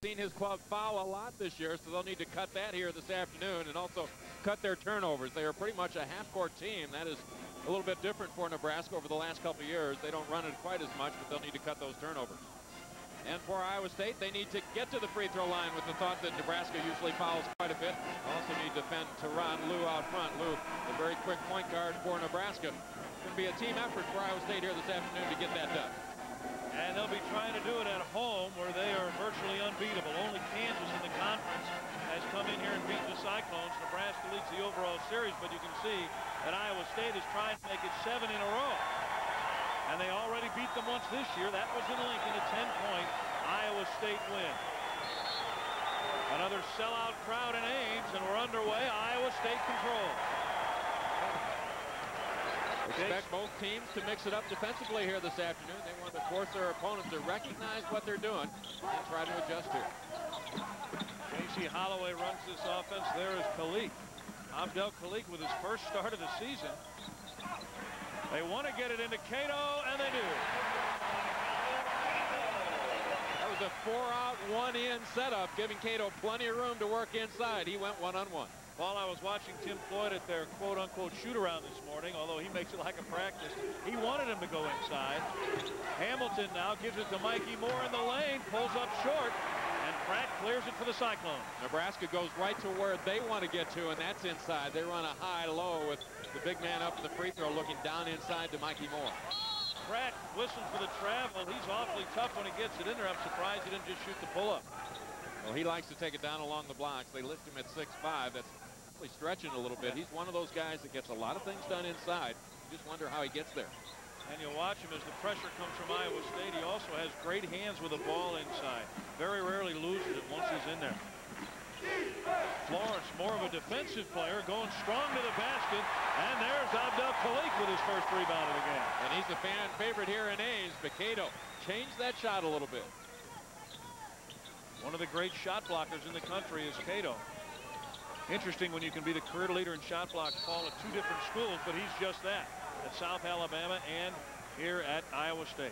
Seen his club foul a lot this year, so they'll need to cut that here this afternoon and also cut their turnovers. They are pretty much a half-court team. That is a little bit different for Nebraska over the last couple of years. They don't run it quite as much, but they'll need to cut those turnovers. And for Iowa State, they need to get to the free throw line with the thought that Nebraska usually fouls quite a bit. Also need to defend Tyronn Lue out front. Lue, a very quick point guard for Nebraska. It's going to be a team effort for Iowa State here this afternoon to get that done. And they'll be trying to do it at home where they are virtually unbeatable. Only Kansas in the conference has come in here and beaten the Cyclones. Nebraska leads the overall series, but you can see that Iowa State is trying to make it 7 in a row. And they already beat them once this year. That was in Lincoln, a 10-point Iowa State win. Another sellout crowd in Ames, and we're underway. Iowa State control. Expect both teams to mix it up defensively here this afternoon. They want to force their opponent to recognize what they're doing and try to adjust to it. J.C. Holloway runs this offense. There is Kalik. Abdel Kalik with his first start of the season. They want to get it into Cato, and they do. That was a 4-out, 1-in setup, giving Cato plenty of room to work inside. He went one-on-one. While I was watching Tim Floyd at their quote-unquote shoot-around this morning, although he makes it like a practice, he wanted him to go inside. Hamilton now gives it to Mikey Moore in the lane, pulls up short, and Pratt clears it for the Cyclones. Nebraska goes right to where they want to get to, and that's inside. They run a high-low with the big man up in the free throw looking down inside to Mikey Moore. Pratt whistles for the travel. He's awfully tough when he gets it in there. I'm surprised he didn't just shoot the pull-up. Well, he likes to take it down along the blocks. They lift him at 6'5". That's stretching a little bit. He's one of those guys that gets a lot of things done inside. You just wonder how he gets there. And you watch him as the pressure comes from Iowa State. He also has great hands with the ball inside. Very rarely loses it once he's in there. Florence, more of a defensive player, going strong to the basket. And there's Abdel Kalik with his first rebound of the game. And he's a fan favorite here in Ames. But Cato changed that shot a little bit. One of the great shot blockers in the country is Cato. Interesting when you can be the career leader in shot block, Paul, at 2 different schools, but he's just that, at South Alabama and here at Iowa State.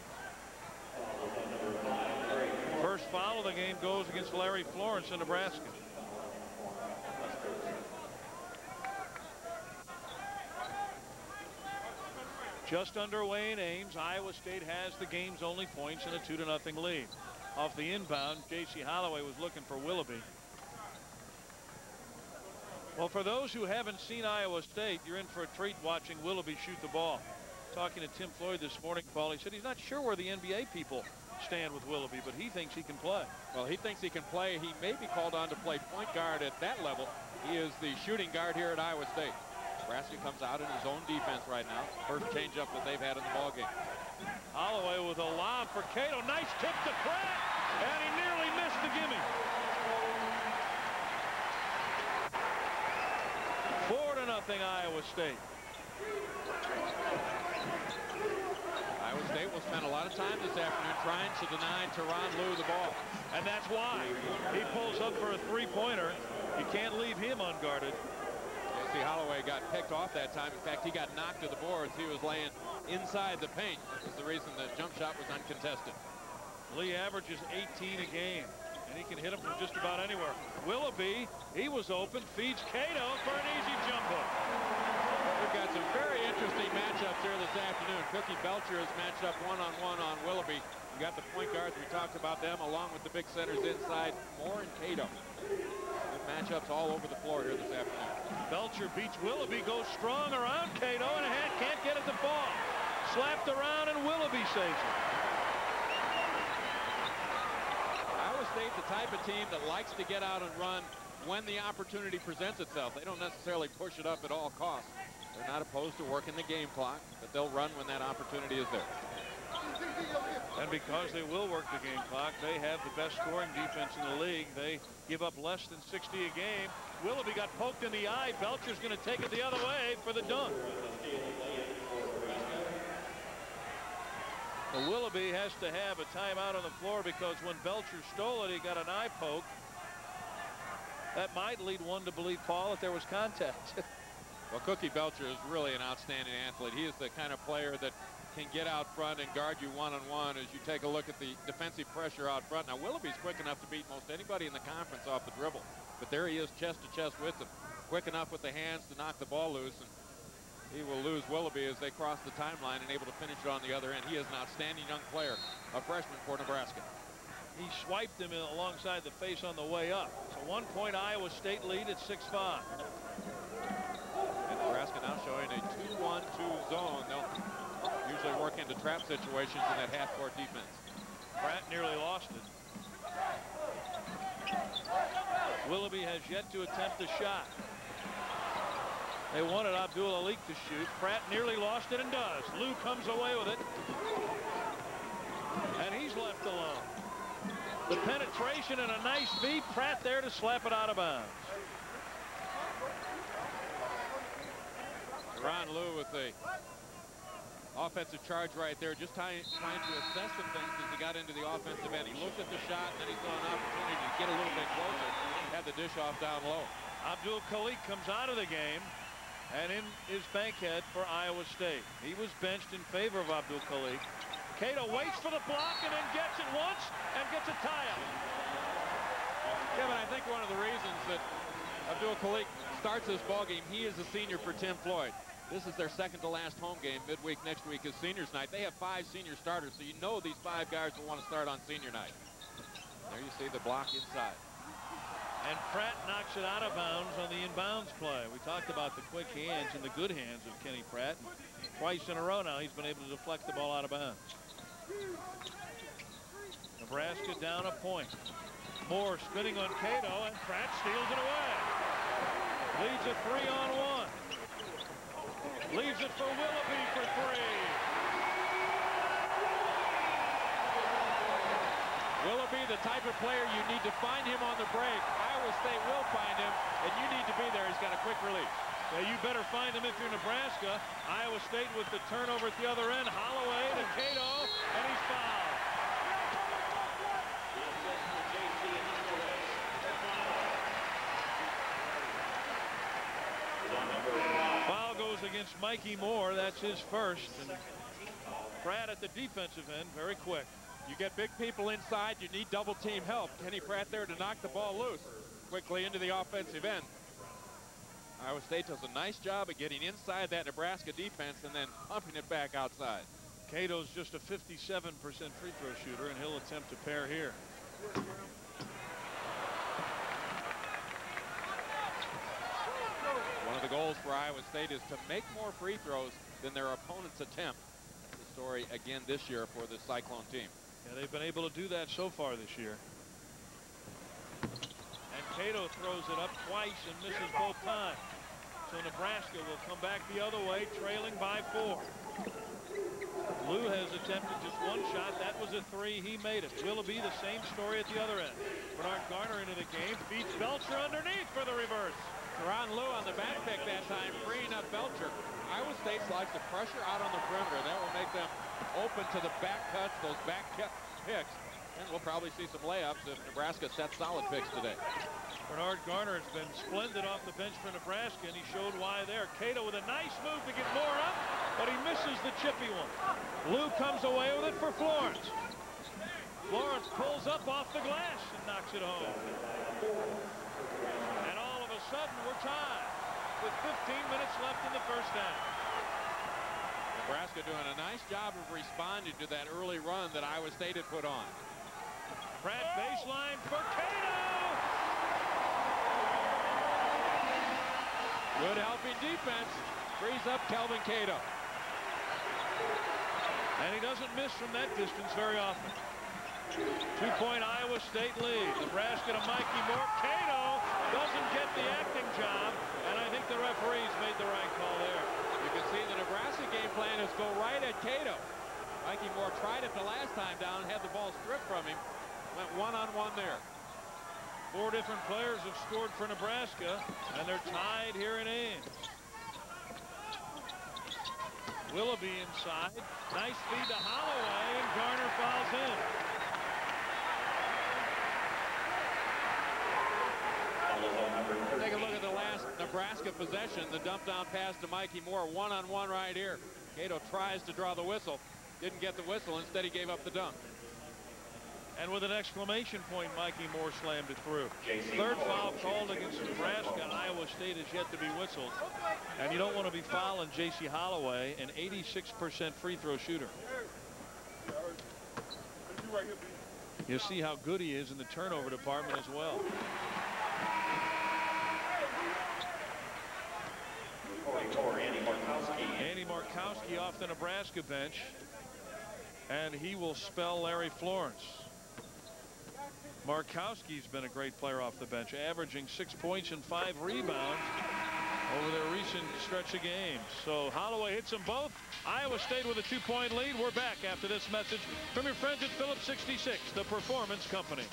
First foul of the game goes against Larry Florence in Nebraska. Just underway in Ames. Iowa State has the game's only points in a 2-0 lead. Off the inbound, J.C. Holloway was looking for Willoughby. Well, for those who haven't seen Iowa State, you're in for a treat watching Willoughby shoot the ball. Talking to Tim Floyd this morning, Paul, he said he's not sure where the NBA people stand with Willoughby, but he thinks he can play. Well, he thinks he can play. He may be called on to play point guard at that level. He is the shooting guard here at Iowa State. Nebraska comes out in his own defense right now. First changeup that they've had in the ballgame. Holloway with a lob for Cato. Nice tip to Pratt, and he nearly missed the gimme. 4-0 Iowa State. Iowa State will spend a lot of time this afternoon trying to deny Tyronn Lue the ball. And that's why he pulls up for a 3-pointer. You can't leave him unguarded. J.C. Holloway got picked off that time. In fact, he got knocked to the boards. He was laying inside the paint. That was the reason the jump shot was uncontested. Lee averages 18 a game, and he can hit him from just about anywhere. Willoughby, he was open, feeds Cato for an easy jump hook. We've got some very interesting matchups here this afternoon. Cookie Belcher is matched up one-on-one on Willoughby. You got the point guards. We talked about them along with the big centers inside, Moore and Cato. Good matchups all over the floor here this afternoon. Belcher beats Willoughby, goes strong around Cato, and a hand can't get it to fall. Slapped around, and Willoughby saves it. Iowa State, the type of team that likes to get out and run when the opportunity presents itself. They don't necessarily push it up at all costs. They're not opposed to working the game clock, but they'll run when that opportunity is there. And because they will work the game clock, they have the best scoring defense in the league. They give up less than 60 a game. Willoughby got poked in the eye. Belcher's going to take it the other way for the dunk. Well, Willoughby has to have a timeout on the floor because when Belcher stole it, he got an eye poke. That might lead one to believe, Paul, that there was contact. Well, Cookie Belcher is really an outstanding athlete. He is the kind of player that can get out front and guard you one-on-one as you take a look at the defensive pressure out front. Now, Willoughby's quick enough to beat most anybody in the conference off the dribble, but there he is chest to chest with him. Quick enough with the hands to knock the ball loose, and he will lose Willoughby as they cross the timeline and able to finish it on the other end. He is an outstanding young player, a freshman for Nebraska. He swiped him alongside the face on the way up. So 1-point Iowa State lead at 6-5. And Nebraska now showing a 2-1-2 zone. They'll usually work into trap situations in that half-court defense. Pratt nearly lost it. Willoughby has yet to attempt a shot. They wanted Abdul Alik to shoot. Pratt nearly lost it and does. Lue comes away with it. And he's left alone. The penetration and a nice feed. Pratt there to slap it out of bounds. Tyronn Lue with the offensive charge right there, just trying to assess some things as he got into the offensive end. He looked at the shot, and then he saw an opportunity to get a little bit closer. Had the dish off down low. Abdul Khalik comes out of the game and in is bankhead for Iowa State. He was benched in favor of Abdul Khalik. Cato waits for the block and then gets it once and gets a tie-up. Kevin, I think one of the reasons that Abdul Khalik starts this ball game, he is a senior for Tim Floyd. This is their second to last home game. Midweek next week is seniors night. They have 5 senior starters, so you know these 5 guys will want to start on senior night. There you see the block inside. And Pratt knocks it out of bounds on the inbounds play. We talked about the quick hands and the good hands of Kenny Pratt. Twice in a row now he's been able to deflect the ball out of bounds. Nebraska down a point. Moore spinning on Cato, and Pratt steals it away. Leads a 3-on-1. Leaves it for Willoughby for 3. Willoughby, the type of player you need to find him on the break. Iowa State will find him, and you need to be there. He's got a quick release. Yeah, you better find him if you're Nebraska. Iowa State with the turnover at the other end. Holloway to Cato, and he's fouled. Foul goes against Mikey Moore. That's his first. And Pratt at the defensive end, very quick. You get big people inside, you need double team help. Kenny Pratt there to knock the ball loose quickly into the offensive end. Iowa State does a nice job of getting inside that Nebraska defense and then pumping it back outside. Cato's just a 57% free throw shooter, and he'll attempt to pair here. One of the goals for Iowa State is to make more free throws than their opponents attempt. The story again this year for the Cyclone team. Yeah, they've been able to do that so far this year. And Cato throws it up twice and misses both times. So Nebraska will come back the other way, trailing by 4. Lue has attempted just one shot. That was a 3. He made it. Willoughby, the same story at the other end. Bernard Garner into the game. Beats Belcher underneath for the reverse. Tyronn Lue on the back pick that time, freeing up Belcher. Iowa State likes to pressure out on the perimeter. That will make them open to the back cuts, those back picks. And we'll probably see some layups if Nebraska sets solid picks today. Bernard Garner has been splendid off the bench for Nebraska, and he showed why there. Cato with a nice move to get more up, but he misses the chippy one. Lue comes away with it for Florence. Florence pulls up off the glass and knocks it home. And all of a sudden, we're tied with 15 minutes left in the first half. Nebraska doing a nice job of responding to that early run that Iowa State had put on. Pratt baseline for Cato. Good helping defense. Frees up Kelvin Cato. And he doesn't miss from that distance very often. 2-point Iowa State lead. Nebraska to Mikey Moore. Cato doesn't get the acting job, and I think the referees made the right call there. You can see the Nebraska game plan is go right at Cato. Mikey Moore tried it the last time down, had the ball stripped from him. Went one-on-one there. 4 different players have scored for Nebraska, and they're tied here in Ames. Willoughby inside. Nice feed to Holloway, and Garner fouls in. Take a look at the last Nebraska possession. The dump down pass to Mikey Moore. One-on-one right here. Cato tries to draw the whistle. Didn't get the whistle. Instead, he gave up the dunk. And with an exclamation point, Mikey Moore slammed it through. Third foul called against Nebraska. Iowa State is yet to be whistled. And you don't want to be fouling J.C. Holloway, an 86% free throw shooter. You'll see how good he is in the turnover department as well. Andy Markowski off the Nebraska bench. And he will spell Larry Florence. Markowski's been a great player off the bench, averaging 6 points and 5 rebounds over their recent stretch of games. So Holloway hits them both. Iowa State with a 2-point lead. We're back after this message from your friends at Phillips 66, the Performance Company.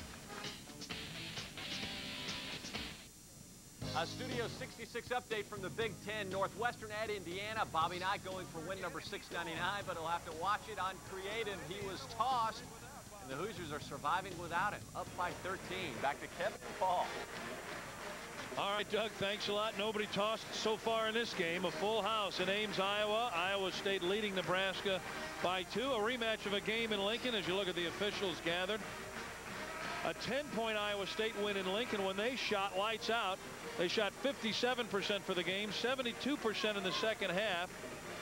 A Studio 66 update from the Big Ten. Northwestern at Indiana. Bobby Knight going for win number 699, but he'll have to watch it on Creative. He was tossed, and the Hoosiers are surviving without him. Up by 13. Back to Kevin and Paul. All right, Doug, thanks a lot. Nobody tossed so far in this game. A full house in Ames, Iowa. Iowa State leading Nebraska by 2. A rematch of a game in Lincoln as you look at the officials gathered. A 10-point Iowa State win in Lincoln when they shot lights out. They shot 57% for the game, 72% in the second half.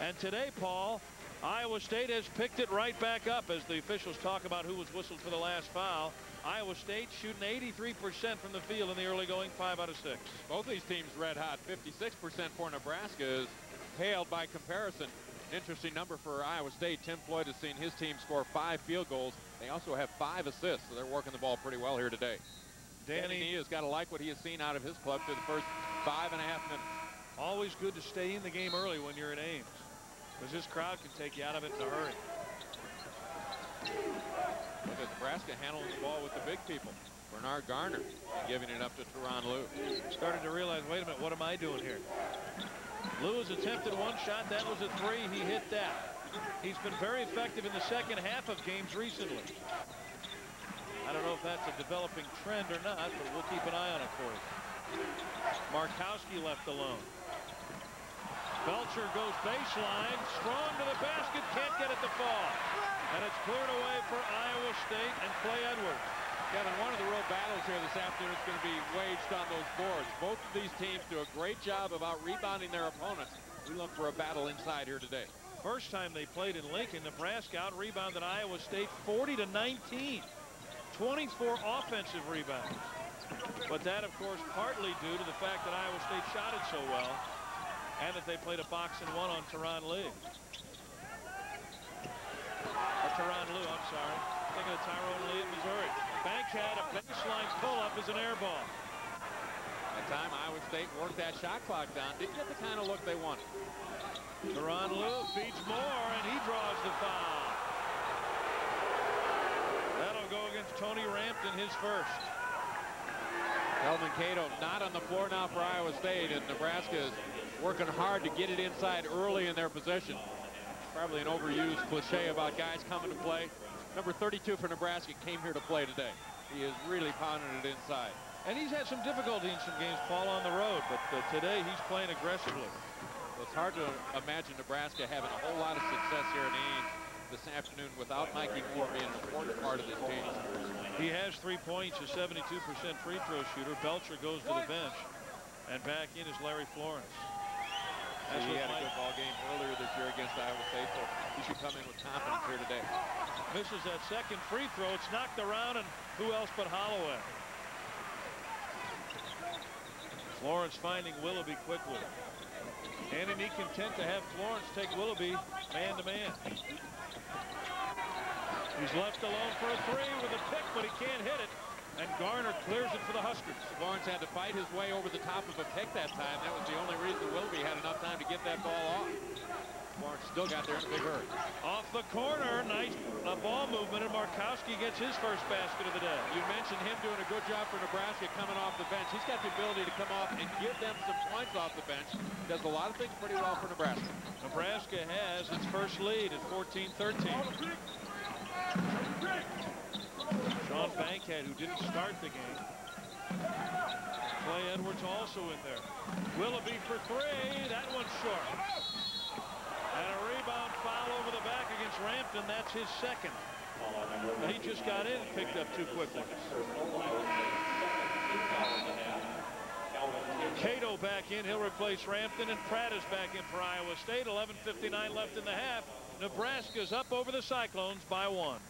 And today, Paul, Iowa State has picked it right back up as the officials talk about who was whistled for the last foul. Iowa State shooting 83% from the field in the early going, 5 out of 6. Both these teams red hot. 56% for Nebraska is paled by comparison. Interesting number for Iowa State. Tim Floyd has seen his team score 5 field goals. They also have 5 assists, so they're working the ball pretty well here today. Danny Nee has got to like what he has seen out of his club through the first 5.5 minutes. Always good to stay in the game early when you're in Ames, because this crowd can take you out of it in a hurry. Look at Nebraska handling the ball with the big people. Bernard Garner giving it up to Tyronn Lue. Started to realize, wait a minute, what am I doing here? Lue has attempted one shot. That was a 3. He hit that. He's been very effective in the second half of games recently. I don't know if that's a developing trend or not, but we'll keep an eye on it for you. Markowski left alone. Belcher goes baseline, strong to the basket, can't get it to fall. And it's cleared away for Iowa State and Clay Edwards. Kevin, one of the real battles here this afternoon is going to be waged on those boards. Both of these teams do a great job of out-rebounding their opponents. We look for a battle inside here today. First time they played in Lincoln, Nebraska out-rebounded Iowa State 40-19. 24 offensive rebounds. But that, of course, partly due to the fact that Iowa State shot it so well and that they played a box-and-1 on Tyronn Lue. Tyronn Lue, I'm sorry. Thinking of Tyronn Lue in Missouri. Banks had a baseline pull-up as an air ball. That time, Iowa State worked that shot clock down. Didn't get the kind of look they wanted. Tyronn Lue feeds Moore, and he draws the foul. That'll go against Tony Rampton, his first. Elvin Cato not on the floor now for Iowa State, and Nebraska is working hard to get it inside early in their possession. Probably an overused cliche about guys coming to play. Number 32 for Nebraska came here to play today. He is really pounding it inside. And he's had some difficulty in some games, Paul, on the road, but today he's playing aggressively. Well, it's hard to imagine Nebraska having a whole lot of success here in Ames this afternoon without Mikey Moore being an important part of this team. He has 3 points, a 72% free throw shooter. Belcher goes to the bench, and back in is Larry Florence. He had a good ball game earlier this year against Iowa State, so he should come in with confidence here today. Misses that second free throw. It's knocked around, and who else but Holloway? Florence finding Willoughby quickly. Andy Nee content to have Florence take Willoughby man-to-man. He's left alone for a 3 with a pick, but he can't hit it. And Garner clears it for the Huskers. Florence had to fight his way over the top of a pick that time. That was the only reason Willoughby had enough time to get that ball off. Florence still got there in a big hurry. Off the corner, nice ball movement, and Markowski gets his first basket of the day. You mentioned him doing a good job for Nebraska coming off the bench. He's got the ability to come off and give them some points off the bench. Does a lot of things pretty well for Nebraska. Nebraska has its first lead at 14-13. Sean Bankhead, who didn't start the game. Clay Edwards also in there. Willoughby for 3. That one's short. And a rebound back against Rampton. That's his second. He just got in and picked up too quickly. Cato back in. He'll replace Rampton, and Pratt is back in for Iowa State. 11:59 left in the half. Nebraska's up over the Cyclones by 1.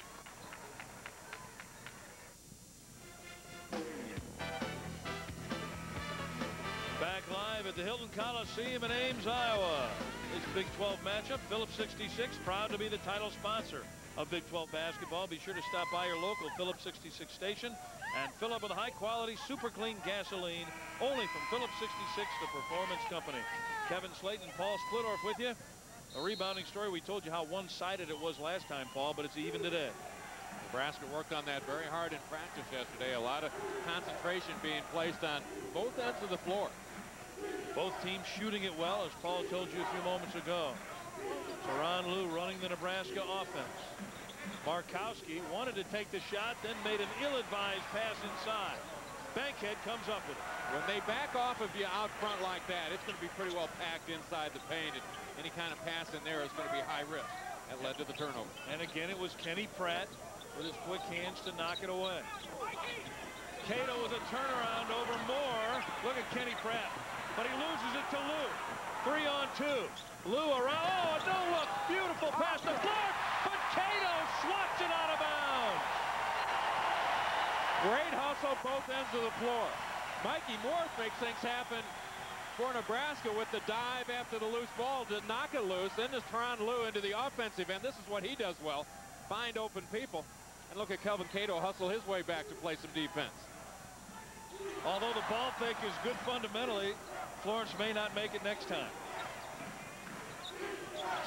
Back live at the Hilton Coliseum in Ames, Iowa. This Big 12 matchup. Phillips 66 proud to be the title sponsor of Big 12 basketball. Be sure to stop by your local Phillips 66 station and fill up with high-quality, super clean gasoline, only from Phillips 66, the performance company. Kevin Slayton and Paul Splittorff with you. A rebounding story. We told you how one-sided it was last time, Paul, but it's even today. Nebraska worked on that very hard in practice yesterday. A lot of concentration being placed on both ends of the floor. Both teams shooting it well, as Paul told you a few moments ago. Tyronn Lue running the Nebraska offense. Markowski wanted to take the shot, then made an ill-advised pass inside. Bankhead comes up with it. When they back off of you out front like that, it's going to be pretty well packed inside the paint, and any kind of pass in there is going to be high risk. That led to the turnover. And again, it was Kenny Pratt with his quick hands to knock it away. Cato with a turnaround over Moore. Look at Kenny Pratt, but he loses it to Lue. 3-on-2. Lue around. Oh, no look. Beautiful pass to Clark, but Cato swats it out of bounds. Great hustle both ends of the floor. Mikey Moore makes things happen for Nebraska with the dive after the loose ball to knock it loose. Then there's Tyronn Lue into the offensive end. This is what he does well. Find open people. And look at Kelvin Cato hustle his way back to play some defense. Although the ball fake is good fundamentally, Florence may not make it next time.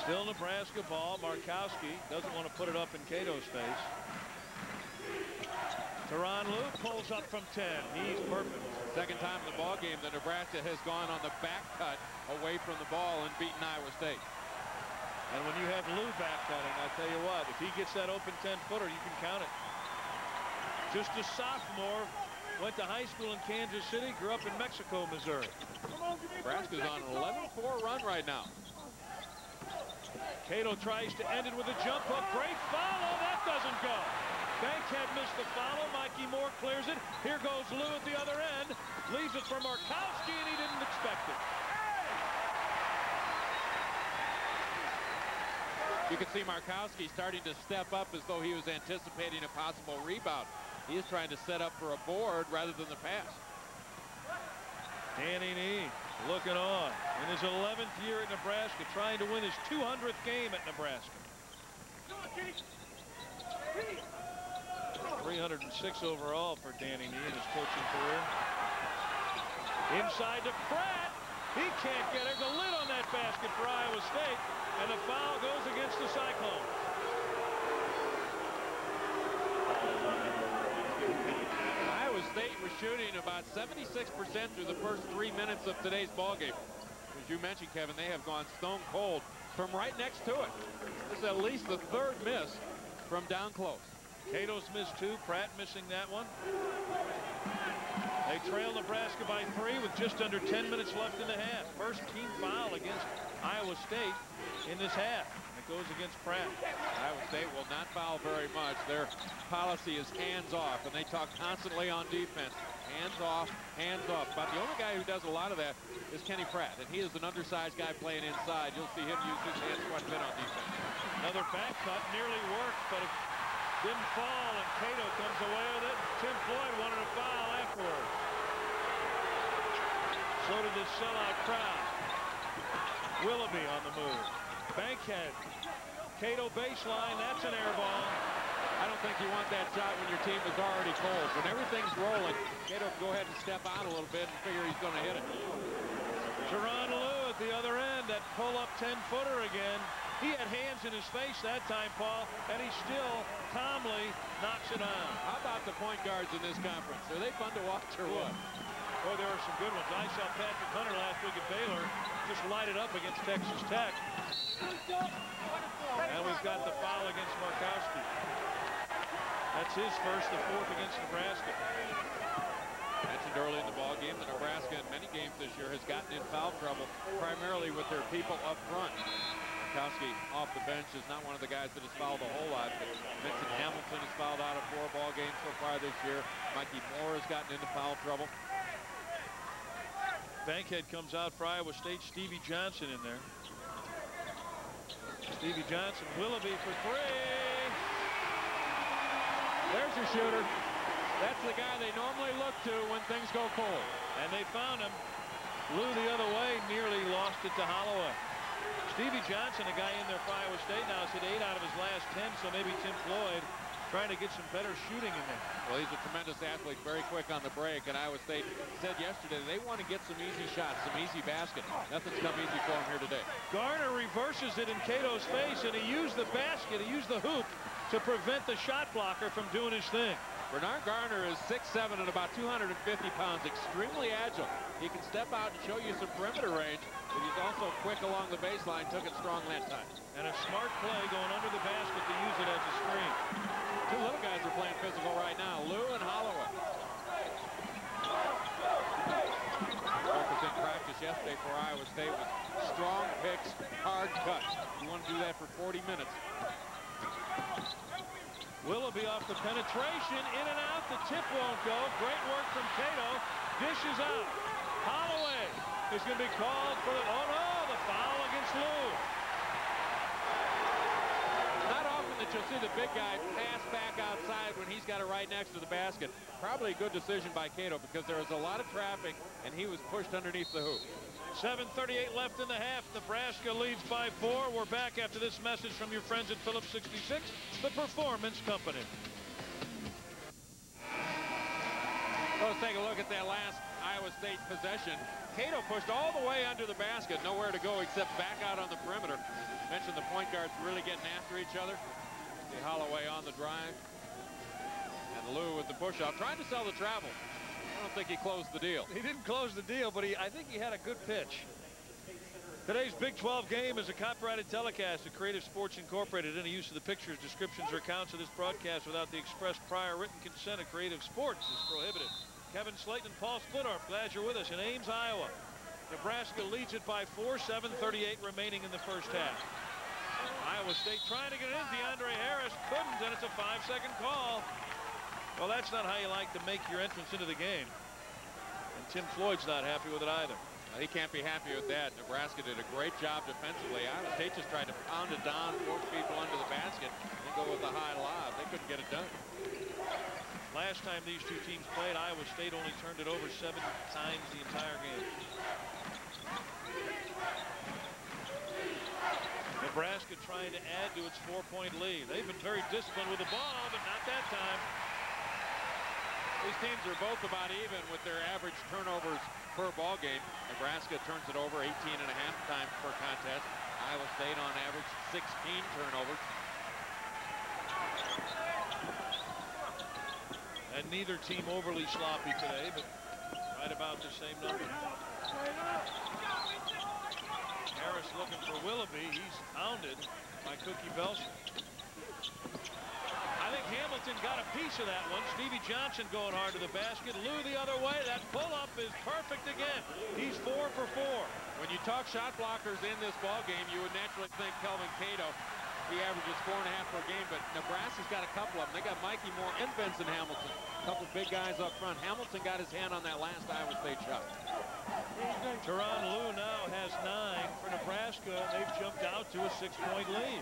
Still Nebraska ball. Markowski doesn't want to put it up in Cato's face. Tyronn Lue pulls up from 10. He's perfect. Second time in the ball game that Nebraska has gone on the back cut away from the ball and beaten Iowa State. And when you have Lue back cutting, I tell you what, if he gets that open 10-footer, you can count it. Just a sophomore, went to high school in Kansas City, grew up in Mexico, Missouri. Nebraska's on an 11-4 run right now. Cato tries to end it with a jump hook. Great follow. That doesn't go. Bankhead missed the follow. Mikey Moore clears it. Here goes Lue at the other end. Leaves it for Markowski, and he didn't expect it. You can see Markowski starting to step up as though he was anticipating a possible rebound. He is trying to set up for a board rather than the pass. Danny Nee looking on in his 11th year at Nebraska, trying to win his 200th game at Nebraska. 306 overall for Danny Nee in his coaching career. Inside to Pratt. He can't get it. The lid on that basket for Iowa State, and the foul goes against the Cyclones. Iowa State was shooting about 76% through the first 3 minutes of today's ball game. As you mentioned, Kevin, they have gone stone cold from right next to it. This is at least the third miss from down close. Cato's missed 2. Pratt missing that one. They trail Nebraska by 3 with just under 10 minutes left in the half. First team foul against Iowa State in this half. And it goes against Pratt. Iowa State will not foul very much. Their policy is hands off, and they talk constantly on defense. Hands off, hands off. But the only guy who does a lot of that is Kenny Pratt, and he is an undersized guy playing inside. You'll see him use his hands quite a bit on defense. Another back cut nearly worked, but it didn't fall, and Cato comes away with it. Tim Floyd wanted a foul afterwards. So did this sellout crowd. Willoughby on the move. Bankhead. Cato baseline. That's an air ball. I don't think you want that shot when your team is already cold. When everything's rolling, Cato can go ahead and step out a little bit and figure he's going to hit it. Tyronn Lue at the other end. That pull-up 10-footer again. He had hands in his face that time, Paul, and he still calmly knocks it on. How about the point guards in this conference? Are they fun to watch or what? Boy, there are some good ones. I saw Patrick Hunter last week at Baylor just light it up against Texas Tech. And we've got the foul against Markowski. That's his first, the 4th against Nebraska. Mentioned early in the ball game that Nebraska in many games this year has gotten in foul trouble, primarily with their people up front. Gronkowski off the bench is not one of the guys that has fouled a whole lot, but Vincent Hamilton has fouled out of 4 ball games so far this year. Mikey Moore has gotten into foul trouble. Bankhead comes out for Iowa State. Stevie Johnson in there. Stevie Johnson, Willoughby for 3. There's your shooter. That's the guy they normally look to when things go cold. And they found him. Lue the other way, nearly lost it to Holloway. Stevie Johnson, a guy in there for Iowa State now, has hit 8 out of his last 10, so maybe Tim Floyd trying to get some better shooting in there. Well, he's a tremendous athlete, very quick on the break, and Iowa State said yesterday they want to get some easy shots, some easy basket. Nothing's come easy for him here today. Garner reverses it in Cato's face, and he used the basket, he used the hoop to prevent the shot blocker from doing his thing. Bernard Garner is 6'7" and about 250 pounds, extremely agile. He can step out and show you some perimeter range, but he's also quick along the baseline, took it strong that time. And a smart play going under the basket to use it as a screen. 2 little guys are playing physical right now, Lue and Holloway. Focus in practice yesterday for Iowa State was strong picks, hard cuts. You want to do that for 40 minutes. Willoughby off the penetration, in and out, the tip won't go. Great work from Cato, dishes out. Holloway is going to be called for the, oh no, the foul against Lue. Not often that you'll see the big guy pass back outside when he's got it right next to the basket. Probably a good decision by Cato because there was a lot of traffic and he was pushed underneath the hoop. 7:38 left in the half. Nebraska leads by 4. We're back after this message from your friends at Phillips 66, the Performance Company. Let's take a look at that last Iowa State possession. Cato pushed all the way under the basket, nowhere to go except back out on the perimeter. Mentioned the point guards really getting after each other. See Holloway on the drive. And Lue with the push-out, trying to sell the travel. I don't think he closed the deal. He didn't close the deal, but I think he had a good pitch. Today's Big 12 game is a copyrighted telecast of Creative Sports Incorporated. Any use of the pictures, descriptions, or accounts of this broadcast without the express prior written consent of Creative Sports is prohibited. Kevin Slayton and Paul Splittorff, glad you're with us in Ames, Iowa. Nebraska leads it by 4, 7:38 remaining in the first half. Iowa State trying to get it in. DeAndre Harris couldn't, and it's a 5-second call. Well, that's not how you like to make your entrance into the game. And Tim Floyd's not happy with it either. He can't be happy with that. Nebraska did a great job defensively. Iowa State just tried to pound it down, force people under the basket, and go with the high lob. They couldn't get it done. Last time these two teams played, Iowa State only turned it over 7 times the entire game. Nebraska trying to add to its 4-point lead. They've been very disciplined with the ball, but not that time. These teams are both about even with their average turnovers per ball game. Nebraska turns it over 18.5 times per contest. Iowa State on average 16 turnovers. And neither team overly sloppy today, but right about the same number. Harris looking for Willoughby. He's pounded by Cookie Belcher. I think Hamilton got a piece of that one. Stevie Johnson going hard to the basket. Lue the other way. That pull-up is perfect again. He's 4 for 4. When you talk shot blockers in this ball game, you would naturally think Kelvin Cato. He averages 4.5 per game, but Nebraska's got a couple of them. They got Mikey Moore and Vincent Hamilton. A couple big guys up front. Hamilton got his hand on that last Iowa State shot. Tyronn Lue now has 9 for Nebraska. They've jumped out to a 6-point lead.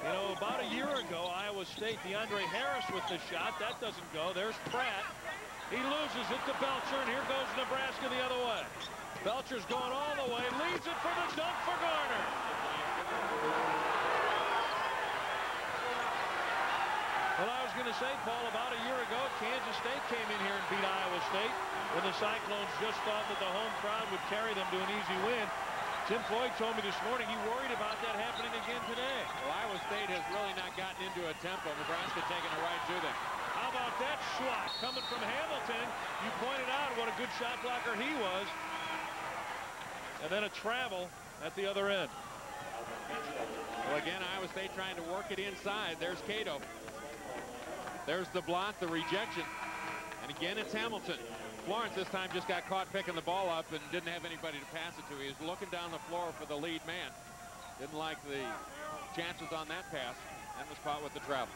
You know, about a year ago, Iowa State, DeAndre Harris with the shot. That doesn't go. There's Pratt. He loses it to Belcher, and here goes Nebraska the other way. Belcher's going all the way, leads it for the dunk for Garner. Well, I was going to say, Paul, about a year ago, Kansas State came in here and beat Iowa State when the Cyclones just thought that the home crowd would carry them to an easy win. Tim Floyd told me this morning he worried about that happening again today. Well, Iowa State has really not gotten into a tempo. Nebraska taking it right to them. How about that swat coming from Hamilton? You pointed out what a good shot blocker he was. And then a travel at the other end. Well, again, Iowa State trying to work it inside. There's Cato. There's the block, the rejection. And again, it's Hamilton. Florence this time just got caught picking the ball up and didn't have anybody to pass it to. He was looking down the floor for the lead man. Didn't like the chances on that pass and was caught with the travel.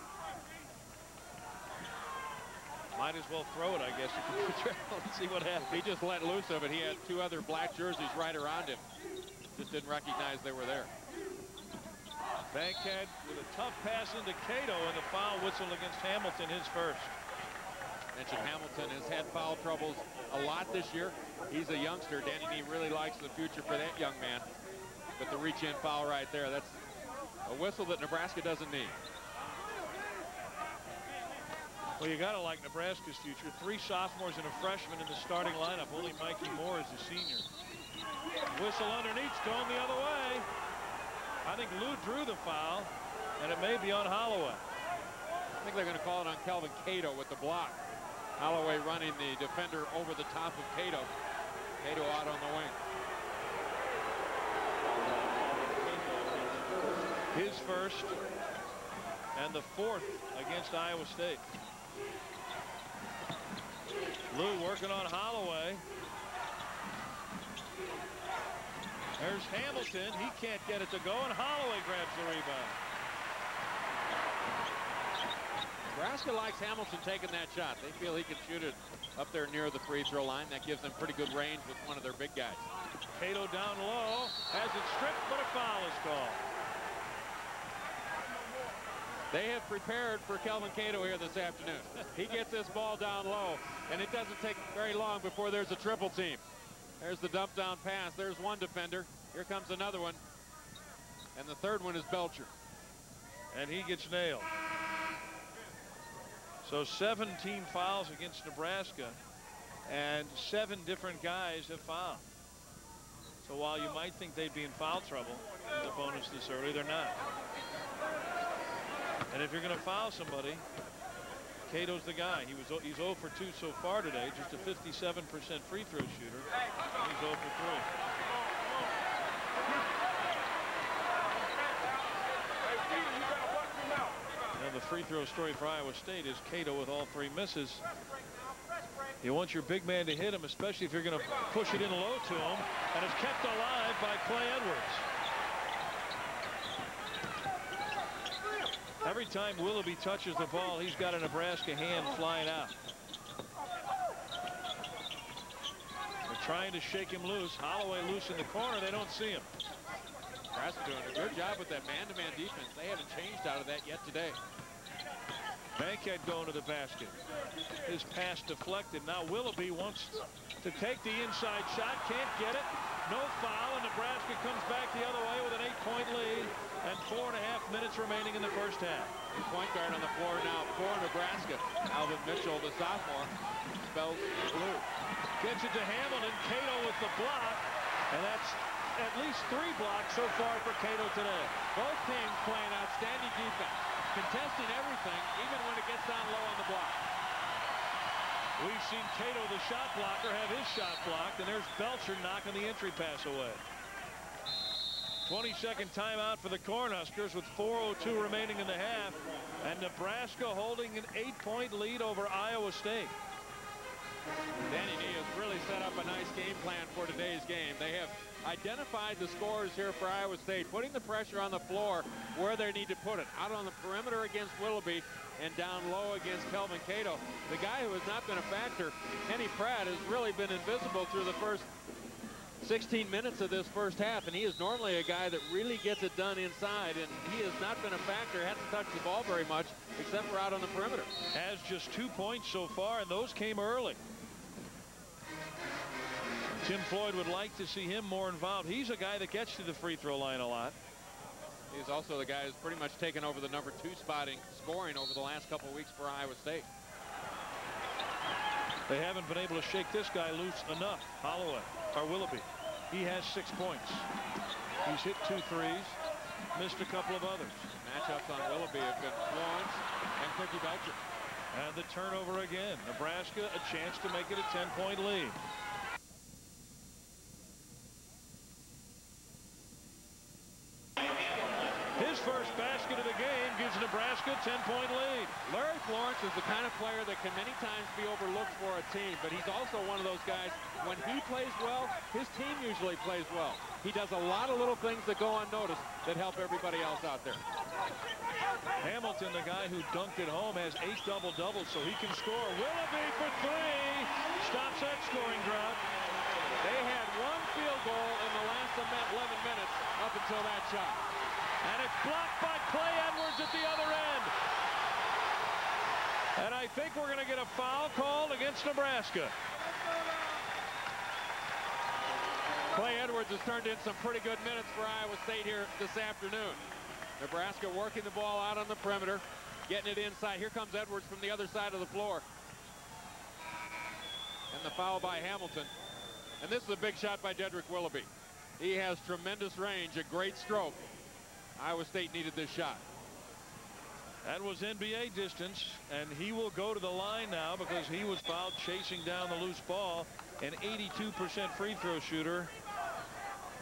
Might as well throw it, I guess, if you travel and see what happens. He just let loose of it. He had 2 other black jerseys right around him. Just didn't recognize they were there. Bankhead with a tough pass into Cato, and the foul whistle against Hamilton, his first. Mentioned Hamilton has had foul troubles a lot this year. He's a youngster. Danny Nee really likes the future for that young man. But the reach-in foul right there, that's a whistle that Nebraska doesn't need. Well, you got to like Nebraska's future. 3 sophomores and a freshman in the starting lineup. Only Mikey Moore is the senior. Whistle underneath, thrown the other way. I think Lue drew the foul, and it may be on Holloway. I think they're going to call it on Kelvin Cato with the block. Holloway running the defender over the top of Cato. Cato out on the wing. His first and the 4th against Iowa State. Lue working on Holloway. There's Hamilton. He can't get it to go, and Holloway grabs the rebound. Nebraska likes Hamilton taking that shot. They feel he can shoot it up there near the free throw line. That gives them pretty good range with one of their big guys. Cato down low, has it stripped, but a foul is called. They have prepared for Kelvin Cato here this afternoon. He gets this ball down low, and it doesn't take very long before there's a triple team. There's the dump down pass. There's one defender. Here comes another one. And the third one is Belcher. And he gets nailed. So 17 fouls against Nebraska, and 7 different guys have fouled. So while you might think they'd be in foul trouble, the opponents this early, they're not. And if you're going to foul somebody, Cato's the guy. He's 0 for 2 so far today, just a 57% free throw shooter. He's 0 for 3. Now the free throw story for Iowa State is Cato with all 3 misses. You want your big man to hit him, especially if you're going to push it in low to him, and it's kept alive by Clay Edwards. Every time Willoughby touches the ball, he's got a Nebraska hand flying out. They're trying to shake him loose. Holloway loose in the corner. They don't see him. Nebraska doing a good job with that man-to-man defense. They haven't changed out of that yet today. Bankhead going to the basket. His pass deflected. Now Willoughby wants to take the inside shot. Can't get it. No foul, and Nebraska comes back the other way with an 8-point lead and 4.5 minutes remaining in the first half. The point guard on the floor now for Nebraska. Alvin Mitchell, the sophomore, spells blue. Gets it to Hamilton. Cato with the block, and that's at least 3 blocks so far for Cato today. Both teams playing outstanding defense, contesting everything, even when it gets down low on the block. We've seen Cato, the shot blocker, have his shot blocked, and there's Belcher knocking the entry pass away. 20-second timeout for the Cornhuskers with 4:02 remaining in the half, and Nebraska holding an 8-point lead over Iowa State. Danny Nee has really set up a nice game plan for today's game. They have identified the scores here for Iowa State, putting the pressure on the floor where they need to put it. Out on the perimeter against Willoughby and down low against Kelvin Cato. The guy who has not been a factor, Kenny Pratt, has really been invisible through the first 16 minutes of this first half, and he is normally a guy that really gets it done inside, and he has not been a factor, hasn't touched the ball very much, except for out on the perimeter. Has just 2 points so far, and those came early. Tim Floyd would like to see him more involved. He's a guy that gets to the free throw line a lot. He's also the guy who's pretty much taken over the number 2 spot in scoring over the last couple of weeks for Iowa State. They haven't been able to shake this guy loose enough. Holloway, or Willoughby. He has 6 points. He's hit 2 threes, missed a couple of others. Matchups on Willoughby have been Florence and Cookie Belcher. And the turnover again. Nebraska a chance to make it a 10-point lead. His first basket of the game gives Nebraska a 10-point lead. Larry Florence is the kind of player that can many times be overlooked for a team, but he's also one of those guys, when he plays well, his team usually plays well. He does a lot of little things that go unnoticed that help everybody else out there. Hamilton, the guy who dunked it home, has 8 double-doubles, so he can score. Willoughby for 3. Stops that scoring drought. They had one field goal in the last 11 minutes up until that shot. And it's blocked by Clay Edwards at the other end. And I think we're going to get a foul called against Nebraska. Clay Edwards has turned in some pretty good minutes for Iowa State here this afternoon. Nebraska working the ball out on the perimeter, getting it inside. Here comes Edwards from the other side of the floor. And the foul by Hamilton. And this is a big shot by Dedrick Willoughby. He has tremendous range, a great stroke. Iowa State needed this shot. That was NBA distance, and he will go to the line now because he was fouled chasing down the loose ball. An 82% free throw shooter.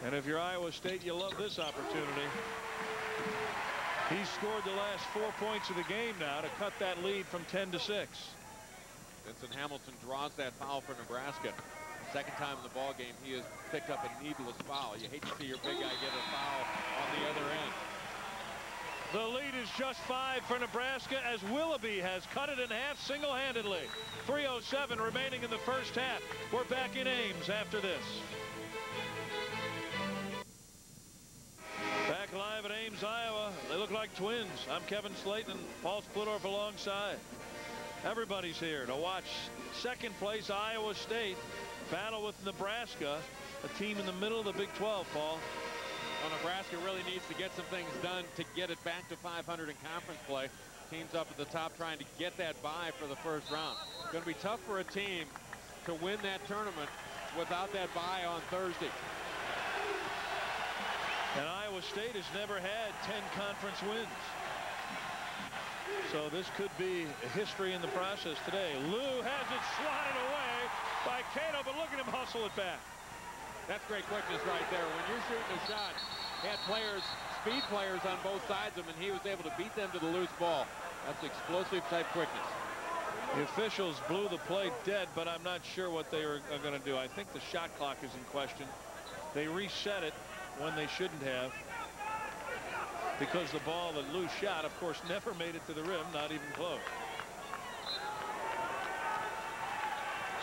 And if you're Iowa State, you love this opportunity. He scored the last 4 points of the game now to cut that lead from 10 to 6. Vincent Hamilton draws that foul for Nebraska. Second time in the ball game he has picked up a needless foul. You hate to see your big guy get a foul on the other end. The lead is just 5 for Nebraska as Willoughby has cut it in half single-handedly. 3:07 remaining in the first half. We're back in Ames after this. Back live at Ames, Iowa. They look like twins. I'm Kevin Slayton and Paul Splittorff alongside. Everybody's here to watch second place Iowa State battle with Nebraska, a team in the middle of the Big 12, Paul. Well, Nebraska really needs to get some things done to get it back to 500 in conference play. Teams up at the top trying to get that bye for the first round. Going to be tough for a team to win that tournament without that bye on Thursday. And Iowa State has never had 10 conference wins. So this could be a history in the process today. Lue has it slotted away by Cato, but look at him hustle it back. That's great quickness right there. When you're shooting a shot, he had players, speed players on both sides of him, and he was able to beat them to the loose ball. That's explosive type quickness. The officials blew the play dead, but I'm not sure what they are going to do. I think the shot clock is in question. They reset it when they shouldn't have, because the ball that Lue shot, of course, never made it to the rim, not even close.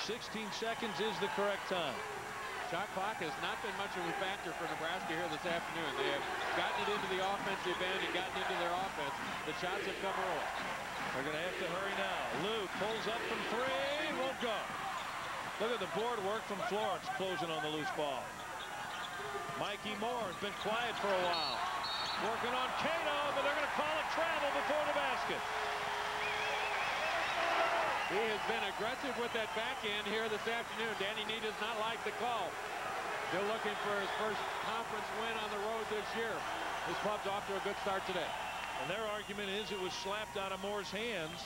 16 seconds is the correct time. Shot clock has not been much of a factor for Nebraska here this afternoon. They have gotten it into the offensive end and gotten into their offense. The shots have come early. They're going to have to hurry now. Lue pulls up from 3, won't go. Look at the board work from Florence closing on the loose ball. Mikey Moore has been quiet for a while. Working on Cato, but they're going to call it travel before the basket. He has been aggressive with that backhand here this afternoon. Danny Nee does not like the call. Still looking for his first conference win on the road this year. His club's off to a good start today. And their argument is it was slapped out of Moore's hands.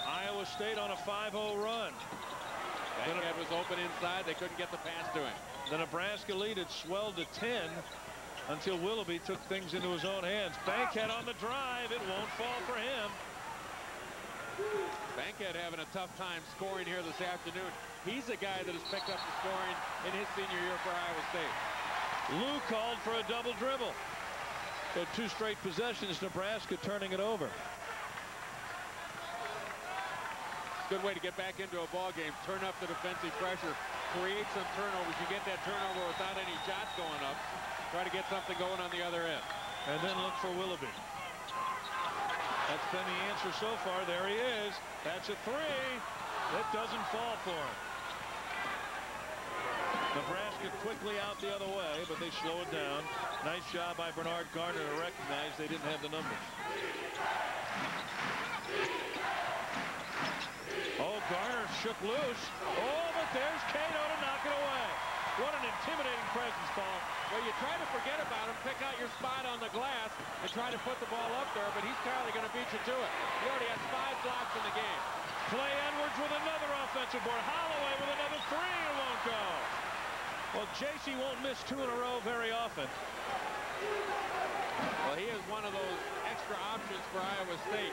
Iowa State on a 5-0 run. Bankhead was open inside. They couldn't get the pass to him. The Nebraska lead had swelled to 10 until Willoughby took things into his own hands. Bankhead on the drive. It won't fall for him. Bankhead having a tough time scoring here this afternoon. He's a guy that has picked up the scoring in his senior year for Iowa State. Lue called for a double dribble. So 2 straight possessions, Nebraska turning it over. Good way to get back into a ball game. Turn up the defensive pressure. Create some turnovers. You get that turnover without any shots going up. Try to get something going on the other end. And then look for Willoughby. That's been the answer so far. There he is. That's a 3. That doesn't fall for him. Nebraska quickly out the other way, but they slow it down. Nice job by Bernard Garner to recognize they didn't have the numbers. Oh, Garner shook loose. Oh, but there's Cato to knock it away. What an intimidating presence, Paul. Well, you try to forget about him, pick out your spot on the glass, and try to put the ball up there, but he's probably going to beat you to it. He already has 5 blocks in the game. Clay Edwards with another offensive board. Holloway with another 3. It won't go. Well, JC won't miss 2 in a row very often. Well, he is one of those extra options for Iowa State.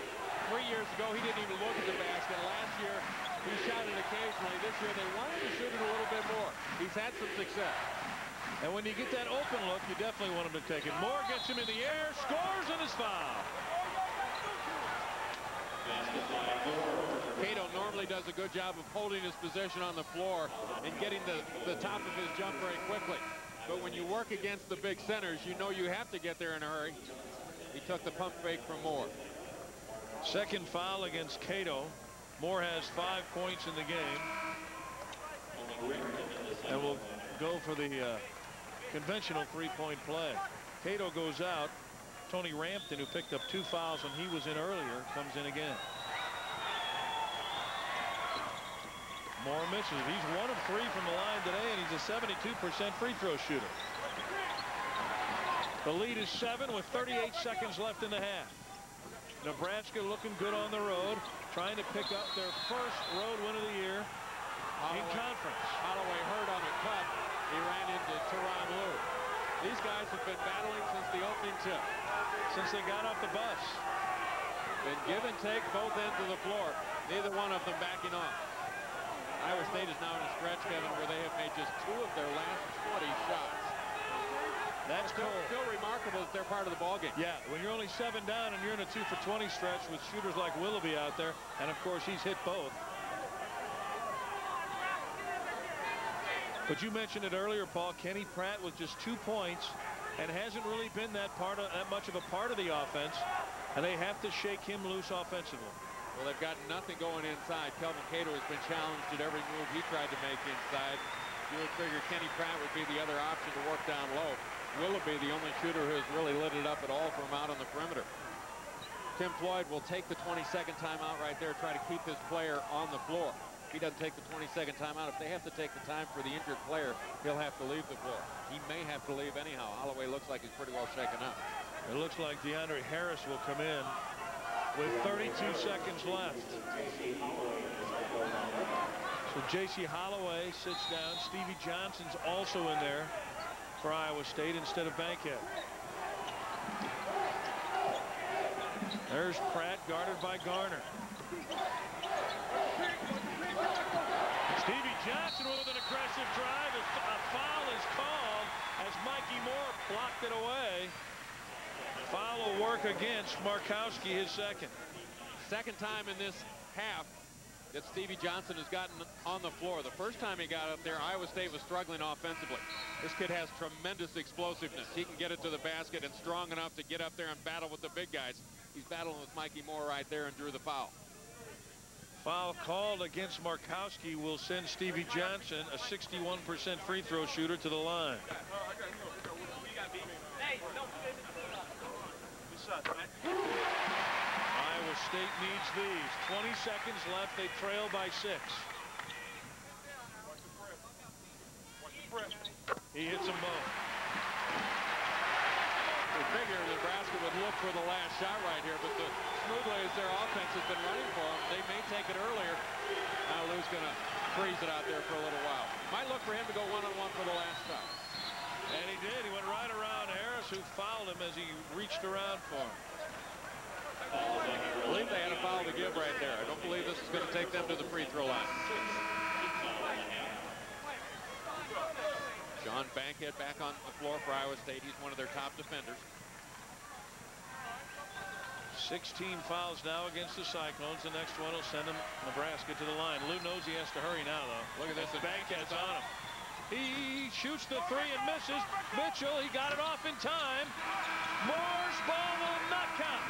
3 years ago, he didn't even look at the basket. Last year, he shot it occasionally. This year, they wanted to shoot it a little bit more. He's had some success. And when you get that open look, you definitely want him to take it. Moore gets him in the air, scores, and is fouled. Cato normally does a good job of holding his position on the floor and getting the top of his jump very quickly. But when you work against the big centers, you know you have to get there in a hurry. He took the pump fake from Moore. Second foul against Cato. Moore has 5 points in the game. And we'll go for the conventional three-point play. Cato goes out. Tony Rampton, who picked up 2 fouls when he was in earlier, comes in again. Moore misses. He's 1 of 3 from the line today, and he's a 72% free throw shooter. The lead is 7 with 38 seconds left in the half. Nebraska looking good on the road, trying to pick up their first road win of the year in conference. Holloway hurt on a cut. He ran into Tyronn Lue. These guys have been battling since the opening tip. Since they got off the bus. Been give and take both ends of the floor. Neither one of them backing off. Iowa State is now in a stretch, Kevin, where they have made just 2 of their last 20 shots. That's still remarkable that they're part of the ballgame. Yeah, when you're only 7 down and you're in a 2 for 20 stretch with shooters like Willoughby out there, and of course he's hit both. But you mentioned it earlier, Paul. Kenny Pratt with just 2 points and hasn't really been that much of a part of the offense, and they have to shake him loose offensively. Well, they've got nothing going inside. Kelvin Cato has been challenged at every move he tried to make inside. You would figure Kenny Pratt would be the other option to work down low. Willoughby, the only shooter who has really lit it up at all from out on the perimeter. Tim Floyd will take the 22nd timeout right there, try to keep his player on the floor. If he doesn't take the 22nd timeout, if they have to take the time for the injured player, he'll have to leave the floor. He may have to leave anyhow. Holloway looks like he's pretty well shaken up. It looks like DeAndre Harris will come in with 32 seconds left. So J.C. Holloway sits down. Stevie Johnson's also in there for Iowa State instead of Bankhead. There's Pratt guarded by Garner. Stevie Johnson with an aggressive drive. A foul is called as Mikey Moore blocked it away. Foul will work against Markowski, his second. Second time in this half that Stevie Johnson has gotten on the floor. The first time he got up there, Iowa State was struggling offensively. This kid has tremendous explosiveness. He can get it to the basket and strong enough to get up there and battle with the big guys. He's battling with Mikey Moore right there and drew the foul. Foul called against Markowski will send Stevie Johnson, a 61% free throw shooter, to the line. Iowa State needs these. 20 seconds left. They trail by 6. He hits them both. We figured Nebraska would look for the last shot right here, but smoothly as their offense has been running for them, they may take it earlier. Now Lue's going to freeze it out there for a little while. Might look for him to go one-on-one for the last shot. And he did. He went right around Harris, who fouled him as he reached around for him. I believe they had a foul to give right there. I don't believe this is going to take them to the free throw line. John Bankhead back on the floor for Iowa State. He's one of their top defenders. 16 fouls now against the Cyclones. The next one will send Nebraska to the line. Lue knows he has to hurry now, though. Look at this. Bankhead's on him. He shoots the 3 and misses. Mitchell, he got it off in time. Moore's ball will not count.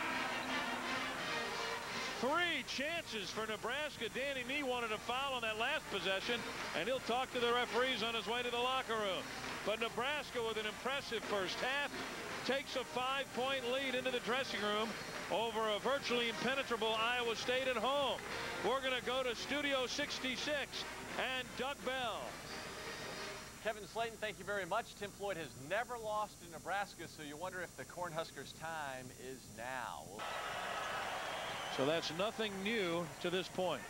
3 chances for Nebraska. Danny Nee wanted a foul on that last possession, and he'll talk to the referees on his way to the locker room. But Nebraska, with an impressive first half, takes a 5-point lead into the dressing room over a virtually impenetrable Iowa State at home. We're going to go to Studio 66 and Doug Bell. Kevin Slayton, thank you very much. Tim Floyd has never lost in Nebraska, so you wonder if the Cornhuskers' time is now. So that's nothing new to this point.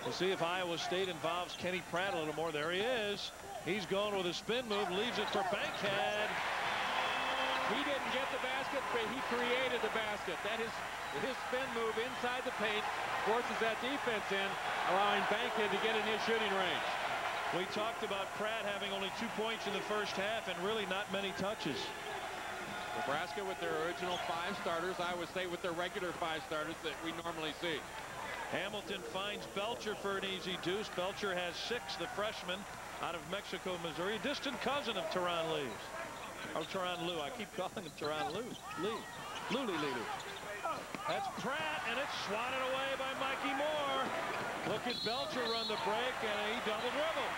We'll see if Iowa State involves Kenny Pratt a little more. There he is. He's going with a spin move, leaves it for Bankhead. He didn't get the basket, but he created the basket. That is his spin move inside the paint forces that defense in, allowing Bankhead to get in his shooting range. We talked about Pratt having only 2 points in the first half and really not many touches. Nebraska with their original 5 starters. Iowa State with their regular 5 starters that we normally see. Hamilton finds Belcher for an easy deuce. Belcher has 6, the freshman out of Mexico, Missouri. Distant cousin of Tyronn Lue. Oh, Tyronn Lue. I keep calling him Tyronn Lue. Lue. That's Pratt, and it's swatted away by Mikey Moore. Look at Belcher run the break, and he double dribble.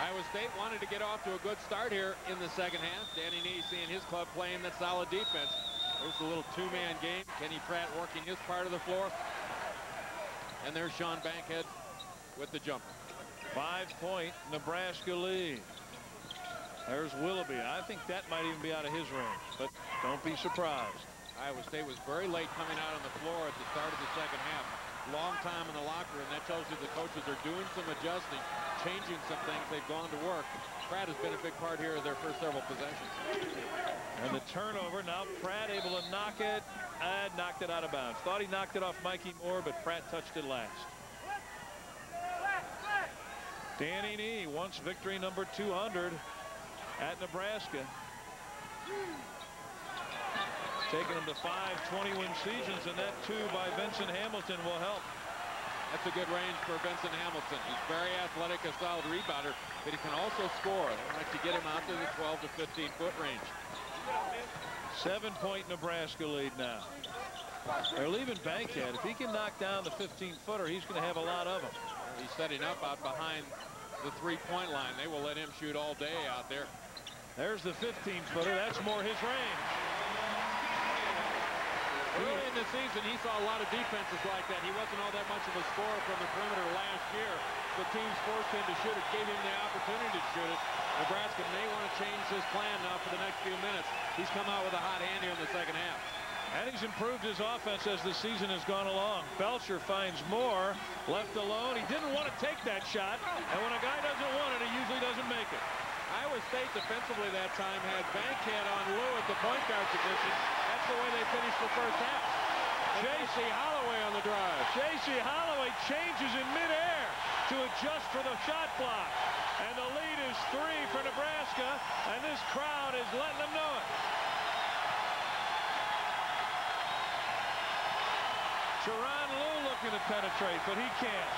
Iowa State wanted to get off to a good start here in the second half. Danny Nee seeing his club playing that solid defense. There's a little 2-man game. Kenny Pratt working his part of the floor. And there's Sean Bankhead with the jumper. 5-point Nebraska lead. There's Willoughby. I think that might even be out of his range, but don't be surprised. Iowa State was very late coming out on the floor at the start of the second half. Long time in the locker room. That tells you the coaches are doing some adjusting, changing some things. They've gone to work. Pratt has been a big part here of their first several possessions. And the turnover. Now Pratt able to knock it. And knocked it out of bounds. Thought he knocked it off Mikey Moore, but Pratt touched it last. Danny Nee wants victory number 200 at Nebraska. Taking them to 5 20-win seasons, and that 2 by Vincent Hamilton will help. That's a good range for Vincent Hamilton. He's very athletic, a solid rebounder, but he can also score. They like to get him out to the 12 to 15-foot range. 7-point Nebraska lead now. They're leaving Bankhead. If he can knock down the 15-footer, he's going to have a lot of them. He's setting up out behind the 3-point line. They will let him shoot all day out there. There's the 15-footer. That's more his range. Early in the season, he saw a lot of defenses like that. He wasn't all that much of a scorer from the perimeter last year. The teams forced him to shoot it, gave him the opportunity to shoot it. Nebraska may want to change his plan now for the next few minutes. He's come out with a hot hand here in the second half. And he's improved his offense as the season has gone along. Belcher finds Moore, left alone. He didn't want to take that shot, and when a guy doesn't want it, he usually doesn't make it. Iowa State defensively that time had Bankhead on Lue at the point guard position. That's the way they finished the first half. J.C. Holloway on the drive. J.C. Holloway changes in midair to adjust for the shot block. And the lead is 3 for Nebraska, and this crowd is letting them know it. Tyronn Lue looking to penetrate, but he can't.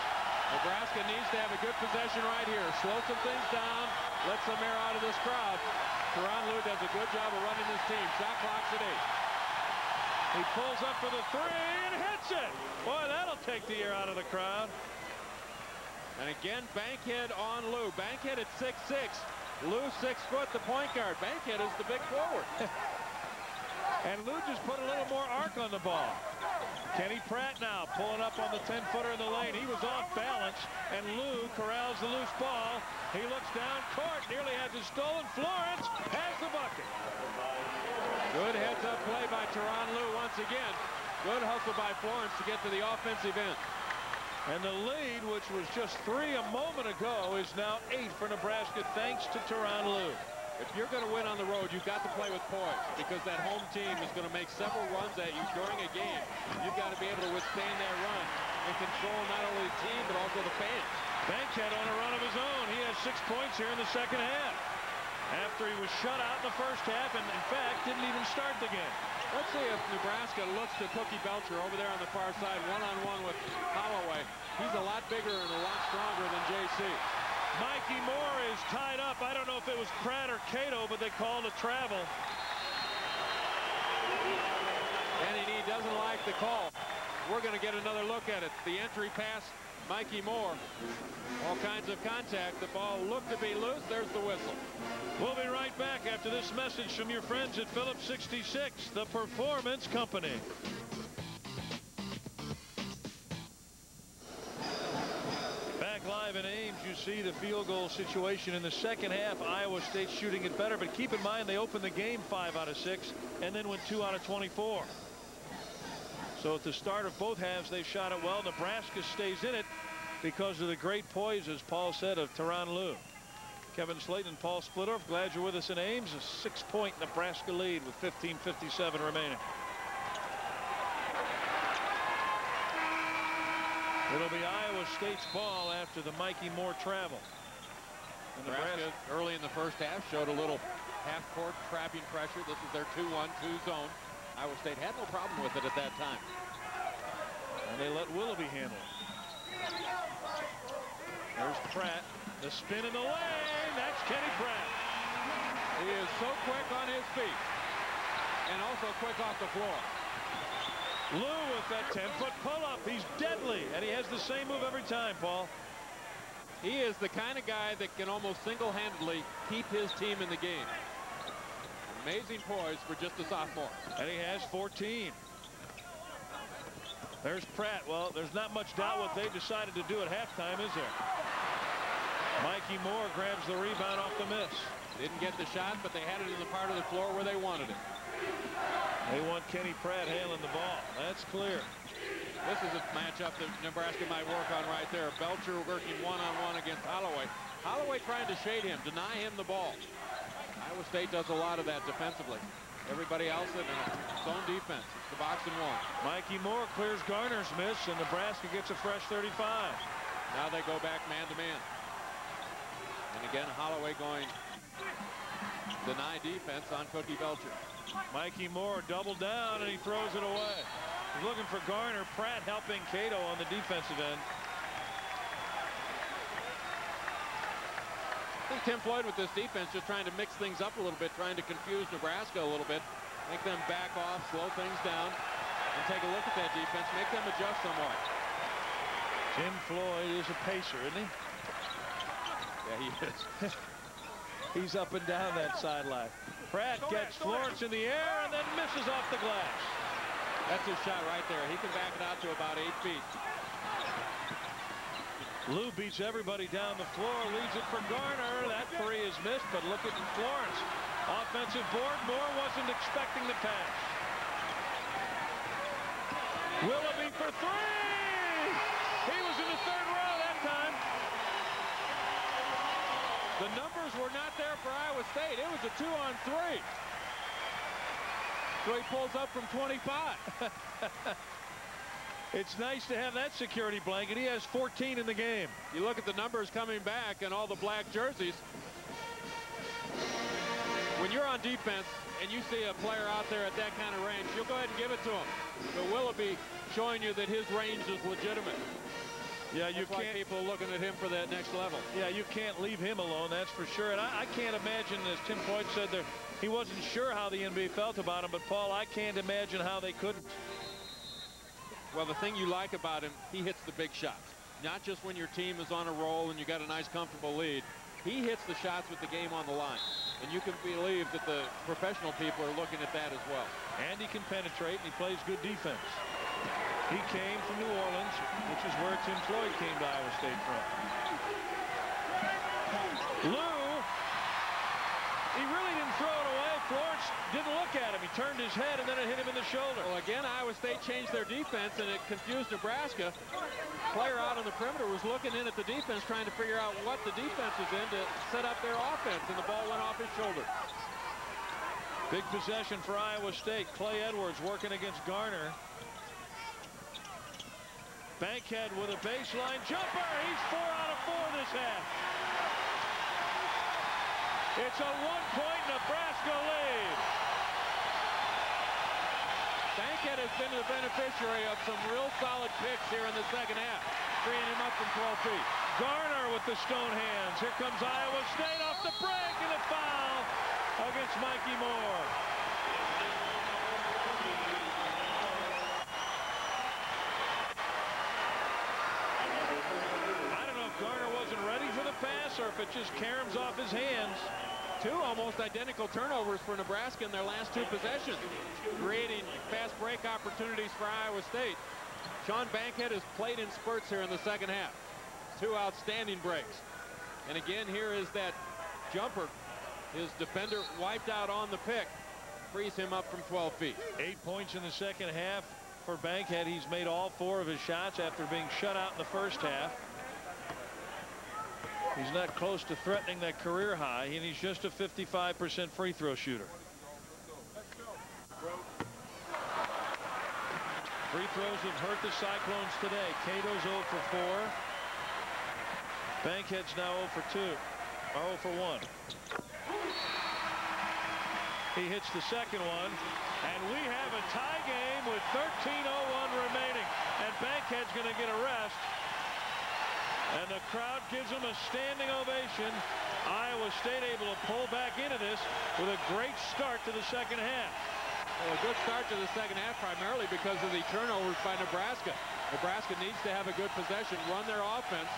Nebraska needs to have a good possession right here. Slow some things down. Let some air out of this crowd. Tyronn Lue does a good job of running this team. Shot clock's at 8. He pulls up for the 3 and hits it. Boy, that'll take the air out of the crowd. And again, Bankhead on Lue. Bankhead at 6'6". Lue 6 foot, the point guard. Bankhead is the big forward. And Lue just put a little more arc on the ball. Kenny Pratt now pulling up on the 10-footer in the lane. He was off balance, and Lue corrals the loose ball. He looks down court, nearly has it stolen. Florence has the bucket. Good heads-up play by Tyronn Lue once again. Good hustle by Florence to get to the offensive end. And the lead, which was just 3 a moment ago, is now 8 for Nebraska, thanks to Tyronn Lue. If you're going to win on the road, you've got to play with poise, because that home team is going to make several runs at you during a game. You've got to be able to withstand that run and control not only the team, but also the fans. Bankhead on a run of his own. He has 6 points here in the second half, after he was shut out in the first half and, in fact, didn't even start the game. Let's see if Nebraska looks to Cookie Belcher over there on the far side, one-on-one with Holloway. He's a lot bigger and a lot stronger than J.C. Mikey Moore is tied up. I don't know if it was Pratt or Cato, but they called a travel. Danny Nee doesn't like the call. We're going to get another look at it. The entry pass, Mikey Moore. All kinds of contact. The ball looked to be loose. There's the whistle. We'll be right back after this message from your friends at Phillips 66, the Performance Company. Back live in Ames, you see the field goal situation in the second half. Iowa State shooting it better, but keep in mind they opened the game 5 out of 6 and then went 2 out of 24. So at the start of both halves, they shot it well. Nebraska stays in it because of the great poise, as Paul said, of Tyronn Lue. Kevin Slayton and Paul Splittorff, glad you're with us in Ames. A 6-point Nebraska lead with 15:57 remaining. It'll be Iowa State's ball after the Mikey Moore travel. Nebraska early in the first half showed a little half-court trapping pressure. This is their 2-1-2 zone. Iowa State had no problem with it at that time. And they let Willoughby handle it. There's Pratt. The spin in the lane. That's Kenny Pratt. He is so quick on his feet and also quick off the floor. Lue with that 10-foot pull-up. He's deadly, and he has the same move every time, Paul. He is the kind of guy that can almost single-handedly keep his team in the game. Amazing poise for just a sophomore. And he has 14. There's Pratt. Well, there's not much doubt what they decided to do at halftime, is there? Mikey Moore grabs the rebound off the miss. Didn't get the shot, but they had it in the part of the floor where they wanted it. They want Kenny Pratt handling the ball. That's clear. This is a matchup that Nebraska might work on right there. Belcher working one-on-one against Holloway. Holloway trying to shade him, deny him the ball. Iowa State does a lot of that defensively. Everybody else in zone defense. It's the box and one. Mikey Moore clears Garner's miss, and Nebraska gets a fresh 35. Now they go back man-to-man. And again, Holloway going deny defense on Cookie Belcher. Mikey Moore doubled down, and he throws it away. He's looking for Garner. Pratt helping Cato on the defensive end. I think Tim Floyd with this defense just trying to mix things up a little bit, trying to confuse Nebraska a little bit, make them back off, slow things down, and take a look at that defense, make them adjust somewhat. Tim Floyd is a pacer, isn't he? Yeah, he is. He's up and down that sideline. Pratt gets Florence in the air and then misses off the glass. That's his shot right there. He can back it out to about 8 feet. Lue beats everybody down the floor, leaves it for Garner. That three is missed, but look at Florence. Offensive board. Moore wasn't expecting the pass. Willoughby for three. He was in the third row that time. The numbers were not there for Iowa State. It was a 2-on-3. So he pulls up from 25. It's nice to have that security blanket. He has 14 in the game. You look at the numbers coming back and all the black jerseys. When you're on defense and you see a player out there at that kind of range, you'll go ahead and give it to him. But Willoughby showing you that his range is legitimate. Yeah, you That's why can't. people are looking at him for that next level. Yeah, you can't leave him alone, that's for sure. And I can't imagine, as Tim Floyd said, there, he wasn't sure how the NBA felt about him. But, Paul, I can't imagine how they couldn't. Well, the thing you like about him, he hits the big shots. Not just when your team is on a roll and you got a nice, comfortable lead. He hits the shots with the game on the line. And you can believe that the professional people are looking at that as well. And he can penetrate, and he plays good defense. He came from New Orleans, which is where Tim Floyd came to Iowa State from. Lue, he really didn't throw it away. Florence didn't look at him. He turned his head, and then it hit him in the shoulder. Well, again, Iowa State changed their defense, and it confused Nebraska. Player out on the perimeter was looking in at the defense, trying to figure out what the defense was in to set up their offense, and the ball went off his shoulder. Big possession for Iowa State. Clay Edwards working against Garner. Bankhead with a baseline jumper. He's 4 out of 4 this half. It's a 1-point Nebraska lead. Bankhead has been the beneficiary of some real solid picks here in the second half, freeing him up from 12 feet. Garner with the stone hands. Here comes Iowa State off the break, and a foul against Mikey Moore. Garner wasn't ready for the pass, or if it just caroms off his hands. 2 almost identical turnovers for Nebraska in their last 2 possessions, creating fast break opportunities for Iowa State. Sean Bankhead has played in spurts here in the second half. 2 outstanding breaks. And again, here is that jumper. His defender wiped out on the pick, frees him up from 12 feet. 8 points in the second half for Bankhead. He's made all 4 of his shots after being shut out in the first half. He's not close to threatening that career high, and he's just a 55% free throw shooter. Free throws have hurt the Cyclones today. Cato's 0 for 4. Bankhead's now 0 for 2. Or 0 for 1. He hits the second one. And we have a tie game with 13:01 remaining. And Bankhead's going to get a rest. And the crowd gives him a standing ovation. Iowa State able to pull back into this with a great start to the second half. Well, a good start to the second half, primarily because of the turnovers by Nebraska. Nebraska needs to have a good possession, run their offense.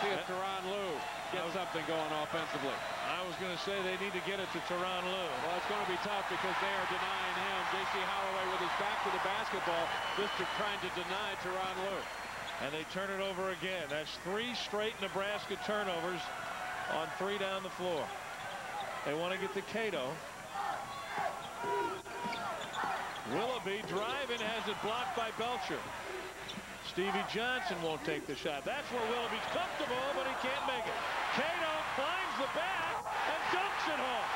See if Tyronn Lue get something going offensively. I was going to say they need to get it to Tyronn Lue. Well, it's going to be tough because they are denying him. J.C. Holloway with his back to the basketball, just trying to deny Tyronn Lue. And they turn it over again. That's 3 straight Nebraska turnovers on 3 down the floor. They want to get to Cato. Willoughby driving, has it blocked by Belcher. Stevie Johnson won't take the shot. That's where Willoughby's comfortable, but he can't make it. Cato climbs the back and dunks it home.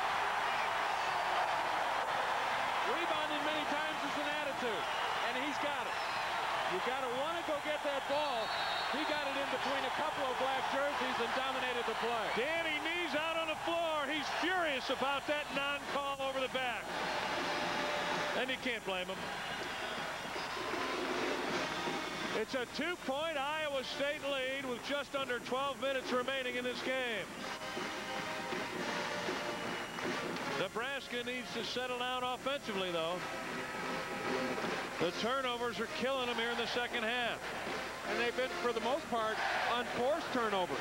Rebounding many times is an attitude, and he's got it. You got to want to go get that ball. He got it in between a couple of black jerseys and dominated the play. Danny Nee's out on the floor. He's furious about that non-call over the back. And you can't blame him. It's a 2-point Iowa State lead with just under 12 minutes remaining in this game. Nebraska needs to settle down offensively, though. The turnovers are killing them here in the second half. And they've been, for the most part, unforced turnovers.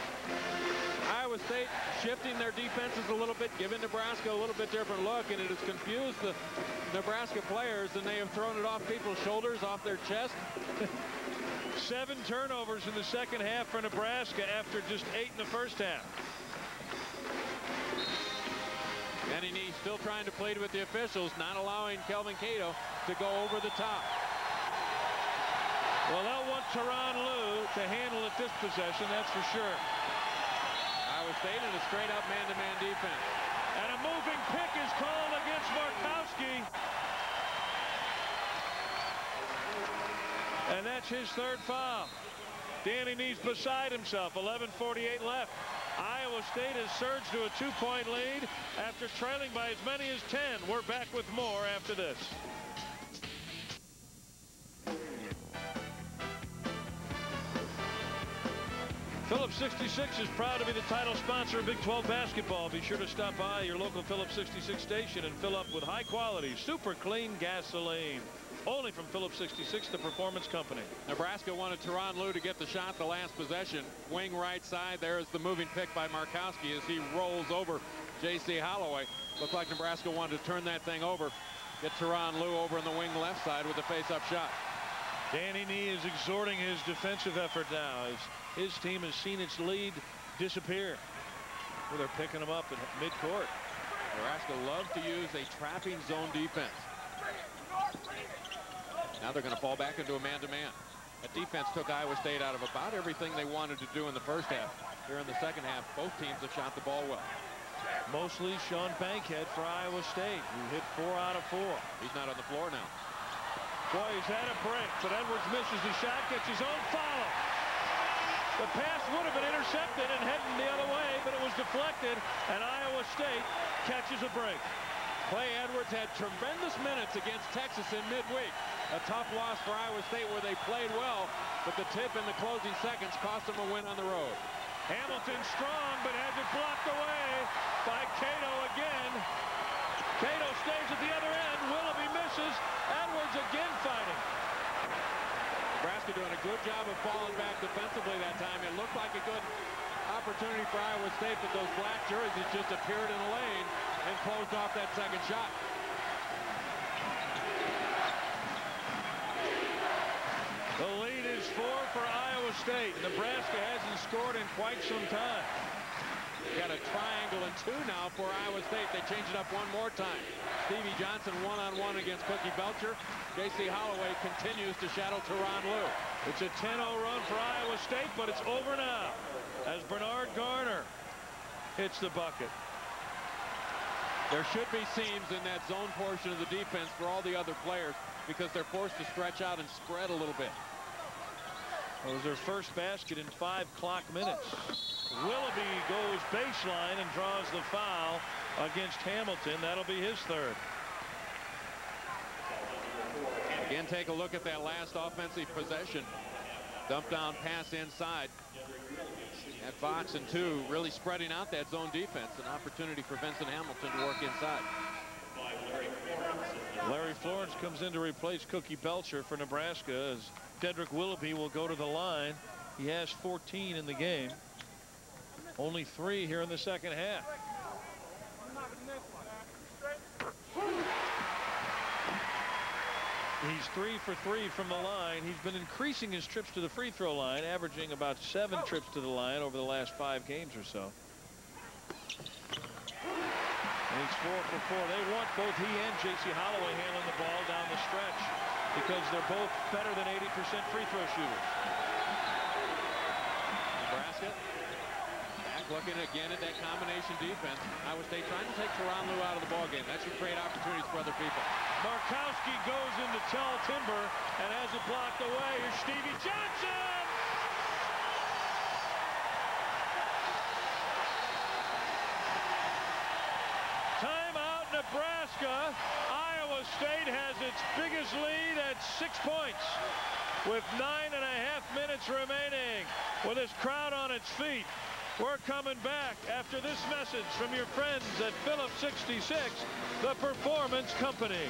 Iowa State shifting their defenses a little bit, giving Nebraska a little bit different look, and it has confused the Nebraska players, and they have thrown it off people's shoulders, off their chest. 7 turnovers in the second half for Nebraska after just 8 in the first half. And he's still trying to plead with the officials, not allowing Kelvin Cato to go over the top. Well, they'll want Tyronn Lue to handle it this possession, that's for sure. Iowa State in a straight-up man-to-man defense. And a moving pick is called against Markowski. And that's his 3rd foul. Danny Nee's beside himself. 11:48 left. Iowa State has surged to a 2-point lead after trailing by as many as 10. We're back with more after this. Phillips 66 is proud to be the title sponsor of Big 12 basketball. Be sure to stop by your local Phillips 66 station and fill up with high-quality, super clean gasoline. Only from Phillips 66, the performance company. Nebraska wanted Tyronn Lue to get the shot the last possession. Wing right side. There is the moving pick by Markowski as he rolls over J.C. Holloway. Looked like Nebraska wanted to turn that thing over. Get Tyronn Lue over in the wing left side with a face-up shot. Danny Nee is exhorting his defensive effort now as his team has seen its lead disappear. Well, they're picking them up at midcourt. Nebraska loves to use a trapping zone defense. Now they're going to fall back into a man-to-man. That defense took Iowa State out of about everything they wanted to do in the first half. Here in the second half, both teams have shot the ball well. Mostly Sean Bankhead for Iowa State, who hit 4 out of 4. He's not on the floor now. Boy, he's had a break, but Edwards misses the shot, gets his own follow. The pass would have been intercepted and heading the other way, but it was deflected, and Iowa State catches a break. Clay Edwards had tremendous minutes against Texas in midweek. A tough loss for Iowa State where they played well, but the tip in the closing seconds cost them a win on the road. Hamilton strong, but has it blocked away by Cato again. Cato stays at the other end. Willoughby misses. Edwards again fighting. Nebraska doing a good job of falling back defensively that time. It looked like a good opportunity for Iowa State, but those black jerseys just appeared in the lane and closed off that second shot. The lead is 4 for Iowa State. Nebraska hasn't scored in quite some time. Got a triangle and 2 now for Iowa State. They change it up one more time. Stevie Johnson one-on-one against Cookie Belcher. J.C. Holloway continues to shadow Tyronn Lue. It's a 10-0 run for Iowa State, but it's over now as Bernard Garner hits the bucket. There should be seams in that zone portion of the defense for all the other players because they're forced to stretch out and spread a little bit. That was their first basket in 5 clock minutes. Willoughby goes baseline and draws the foul against Hamilton. That'll be his third. Again, take a look at that last offensive possession. Dump down pass inside. At Fox and 2 really spreading out that zone defense. An opportunity for Vincent Hamilton to work inside. Larry Florence comes in to replace Cookie Belcher for Nebraska as Dedrick Willoughby will go to the line. He has 14 in the game. Only 3 here in the second half. He's 3 for 3 from the line. He's been increasing his trips to the free throw line, averaging about 7 trips to the line over the last 5 games or so. And he's 4 for 4. They want both he and J.C. Holloway handling the ball down the stretch because they're both better than 80% free throw shooters. Nebraska back looking again at that combination defense. Iowa State trying to take Tyronn Lue out of the ballgame. That should create opportunities for other people. Markowski goes into tall timber and has it blocked away. Here's Stevie Johnson. Timeout, Nebraska. Iowa State has its biggest lead at 6 points with 9.5 minutes remaining. With this crowd on its feet, we're coming back after this message from your friends at Phillips 66, the Performance Company.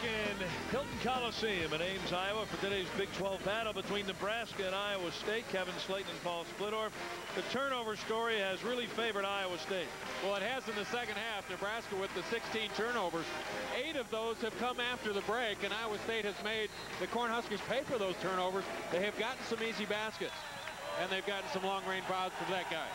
In Hilton Coliseum in Ames, Iowa for today's Big 12 battle between Nebraska and Iowa State. Kevin Slayton and Paul Splittorff. The turnover story has really favored Iowa State. Well, it has in the second half. Nebraska with the 16 turnovers. 8 of those have come after the break, and Iowa State has made the Cornhuskers pay for those turnovers. They have gotten some easy baskets, and they've gotten some long-range fouls from that guy.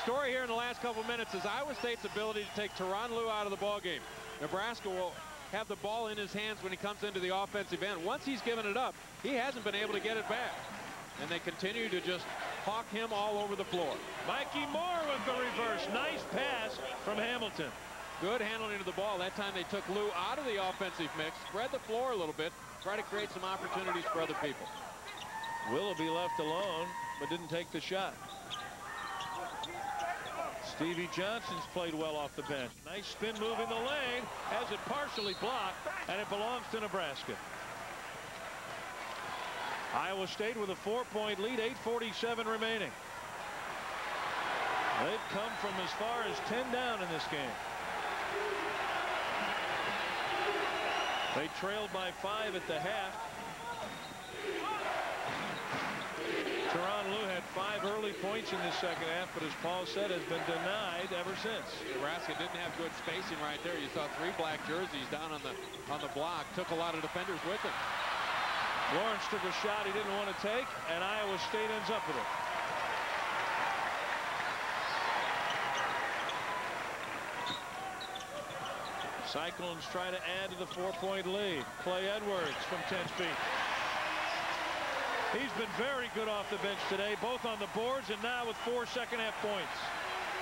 Story here in the last couple minutes is Iowa State's ability to take Tyronn Lue out of the ballgame. Nebraska will have the ball in his hands when he comes into the offensive end. Once he's given it up, he hasn't been able to get it back. And they continue to just hawk him all over the floor. Mikey Moore with the reverse. Nice pass from Hamilton. Good handling of the ball. That time they took Lue out of the offensive mix, spread the floor a little bit, try to create some opportunities for other people. Willoughby left alone, but didn't take the shot. Stevie Johnson's played well off the bench. Nice spin move in the lane. Has it partially blocked, and it belongs to Nebraska. Iowa State with a 4-point lead, 8:47 remaining. They've come from as far as 10 down in this game. They trailed by 5 at the half. Tyronn Lue had 5 early points in this second half, but as Paul said, has been denied ever since. Nebraska didn't have good spacing right there. You saw 3 black jerseys down on the block. Took a lot of defenders with him. Lawrence took a shot he didn't want to take, and Iowa State ends up with it. Cyclones try to add to the 4-point lead. Clay Edwards from 10 feet. He's been very good off the bench today, both on the boards and now with 4 second-half points.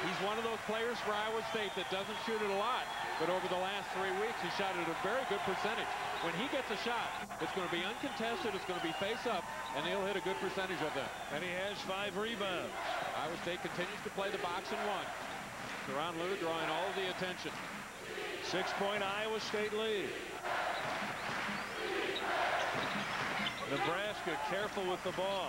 He's one of those players for Iowa State that doesn't shoot it a lot, but over the last 3 weeks, he shot it at a very good percentage. When he gets a shot, it's going to be uncontested, it's going to be face-up, and he'll hit a good percentage of them. And he has 5 rebounds. Iowa State continues to play the box and 1. Tyronn Lue drawing all of the attention. 6-point Iowa State lead. Nebraska careful with the ball.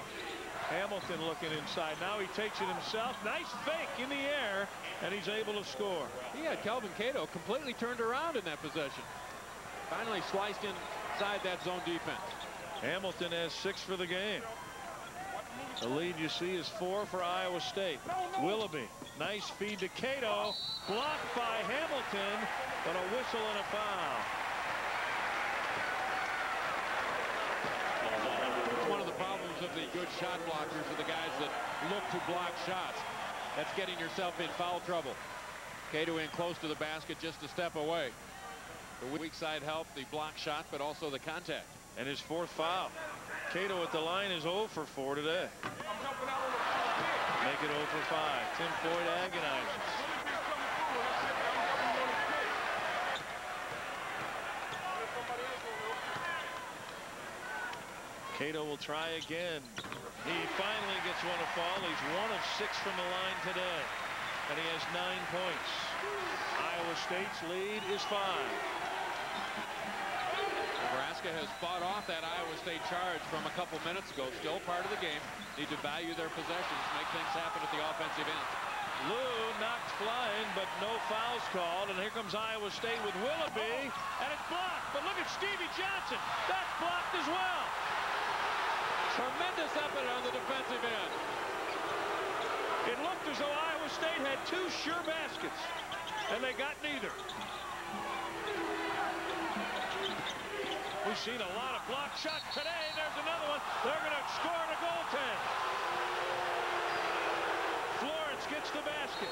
Hamilton looking inside. Now he takes it himself. Nice fake in the air, and he's able to score. He had Kelvin Cato completely turned around in that possession. Finally sliced inside that zone defense. Hamilton has 6 for the game. The lead you see is 4 for Iowa State. Willoughby Nice feed to Cato. Blocked by Hamilton, but a whistle and a foul. One of the problems of the good shot blockers are the guys that look to block shots. That's getting yourself in foul trouble. Cato in close to the basket, just a step away. The weak side help, the block shot, but also the contact. And his 4th foul. Cato at the line is 0 for 4 today. Make it 0 for 5. Tim Floyd agonizes. Cato will try again. He finally gets one to fall. He's 1 of 6 from the line today. And he has 9 points. Iowa State's lead is 5. Nebraska has fought off that Iowa State charge from a couple minutes ago. Still part of the game. Need to value their possessions, make things happen at the offensive end. Lue knocked flying, but no fouls called. And here comes Iowa State with Willoughby. And it's blocked. But look at Stevie Johnson. That's blocked as well. Tremendous effort on the defensive end. It looked as though Iowa State had 2 sure baskets. And they got neither. We've seen a lot of block shots today. There's another one. They're going to score a goaltend. Florence gets the basket.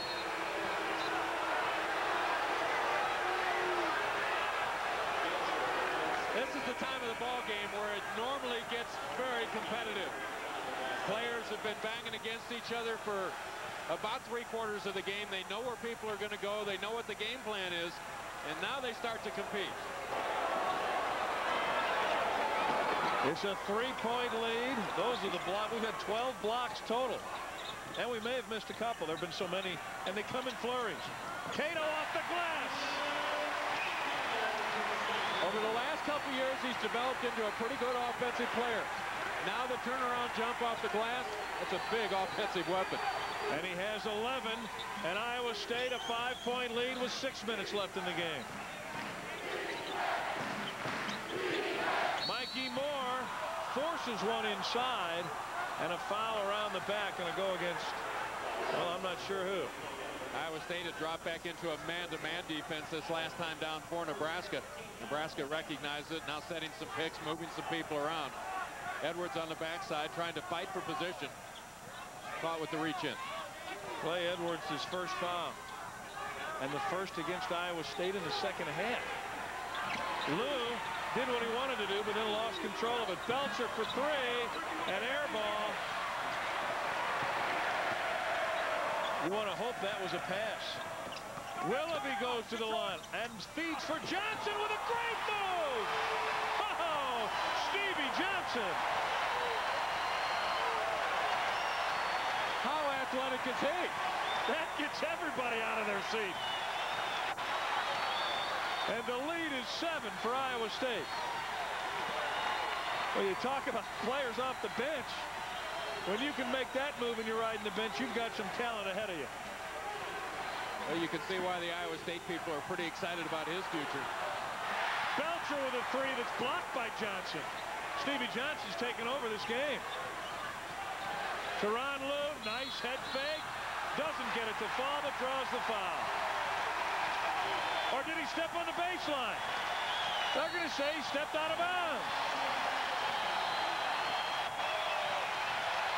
This is the time of the ball game where it normally gets very competitive. Players have been banging against each other for about 3/4 of the game. They know where people are going to go. They know what the game plan is. And now they start to compete. It's a 3-point lead. Those are the blocks. We've had 12 blocks total. And we may have missed a couple. There have been so many. And they come in flurries. Cato off the glass. Over the last couple years, he's developed into a pretty good offensive player. Now the turnaround jump off the glass, that's a big offensive weapon. And he has 11. And Iowa State a 5-point lead with 6 minutes left in the game. Mikey Moore forces one inside, and a foul around the back, and a go against, well, I'm not sure who. Iowa State had dropped back into a man-to-man defense this last time down for Nebraska. Nebraska recognized it, now setting some picks, moving some people around. Edwards on the backside trying to fight for position. Caught with the reach in. Clay Edwards, his first foul, and the first against Iowa State in the second half. Lue did what he wanted to do, but then lost control of it. Belcher for 3, an air ball. You want to hope that was a pass. Willoughby goes to the line and feeds for Johnson with a great move. Oh, Stevie Johnson. How athletic is he? That gets everybody out of their seat. And the lead is 7 for Iowa State. Well, you talk about players off the bench. When you can make that move and you're riding the bench, you've got some talent ahead of you. Well, you can see why the Iowa State people are pretty excited about his future. Belcher with a 3 that's blocked by Johnson. Stevie Johnson's taken over this game. Tyronn Lue, nice head fake. Doesn't get it to fall, but draws the foul. Or did he step on the baseline? They're going to say he stepped out of bounds.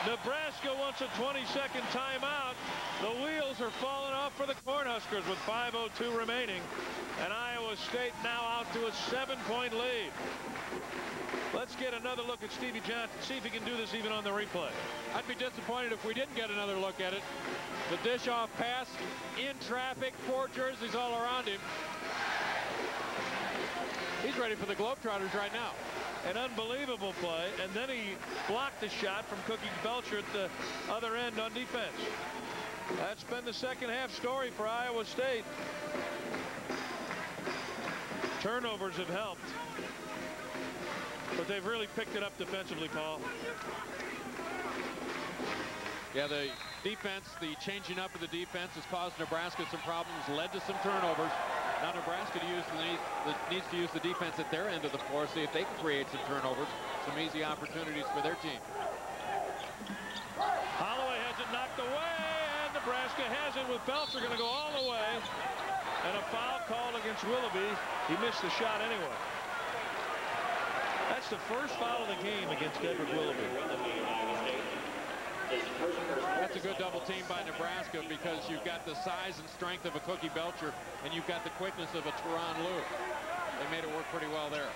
Nebraska wants a 20-second timeout. The wheels are falling off for the Cornhuskers with 5:02 remaining. And Iowa State now out to a 7-point lead. Let's get another look at Stevie Johnson. See if he can do this even on the replay. I'd be disappointed if we didn't get another look at it. The dish-off pass in traffic, 4 jerseys all around him. He's ready for the Globetrotters right now. An unbelievable play, and then he blocked the shot from Cookie Belcher at the other end on defense. That's been the second half story for Iowa State. Turnovers have helped, but they've really picked it up defensively, Paul. Yeah, the defense, the changing up of the defense has caused Nebraska some problems, led to some turnovers. Now Nebraska needs to use the defense at their end of the floor, see if they can create some turnovers, some easy opportunities for their team. Holloway has it knocked away, and the Nebraska has it with Belcher going to go all the way. And a foul called against Willoughby. He missed the shot anyway. That's the first foul of the game against Edward Willoughby. That's a good double team by Nebraska because you've got the size and strength of a Cookie Belcher and you've got the quickness of a Tyronn Lue. They made it work pretty well there.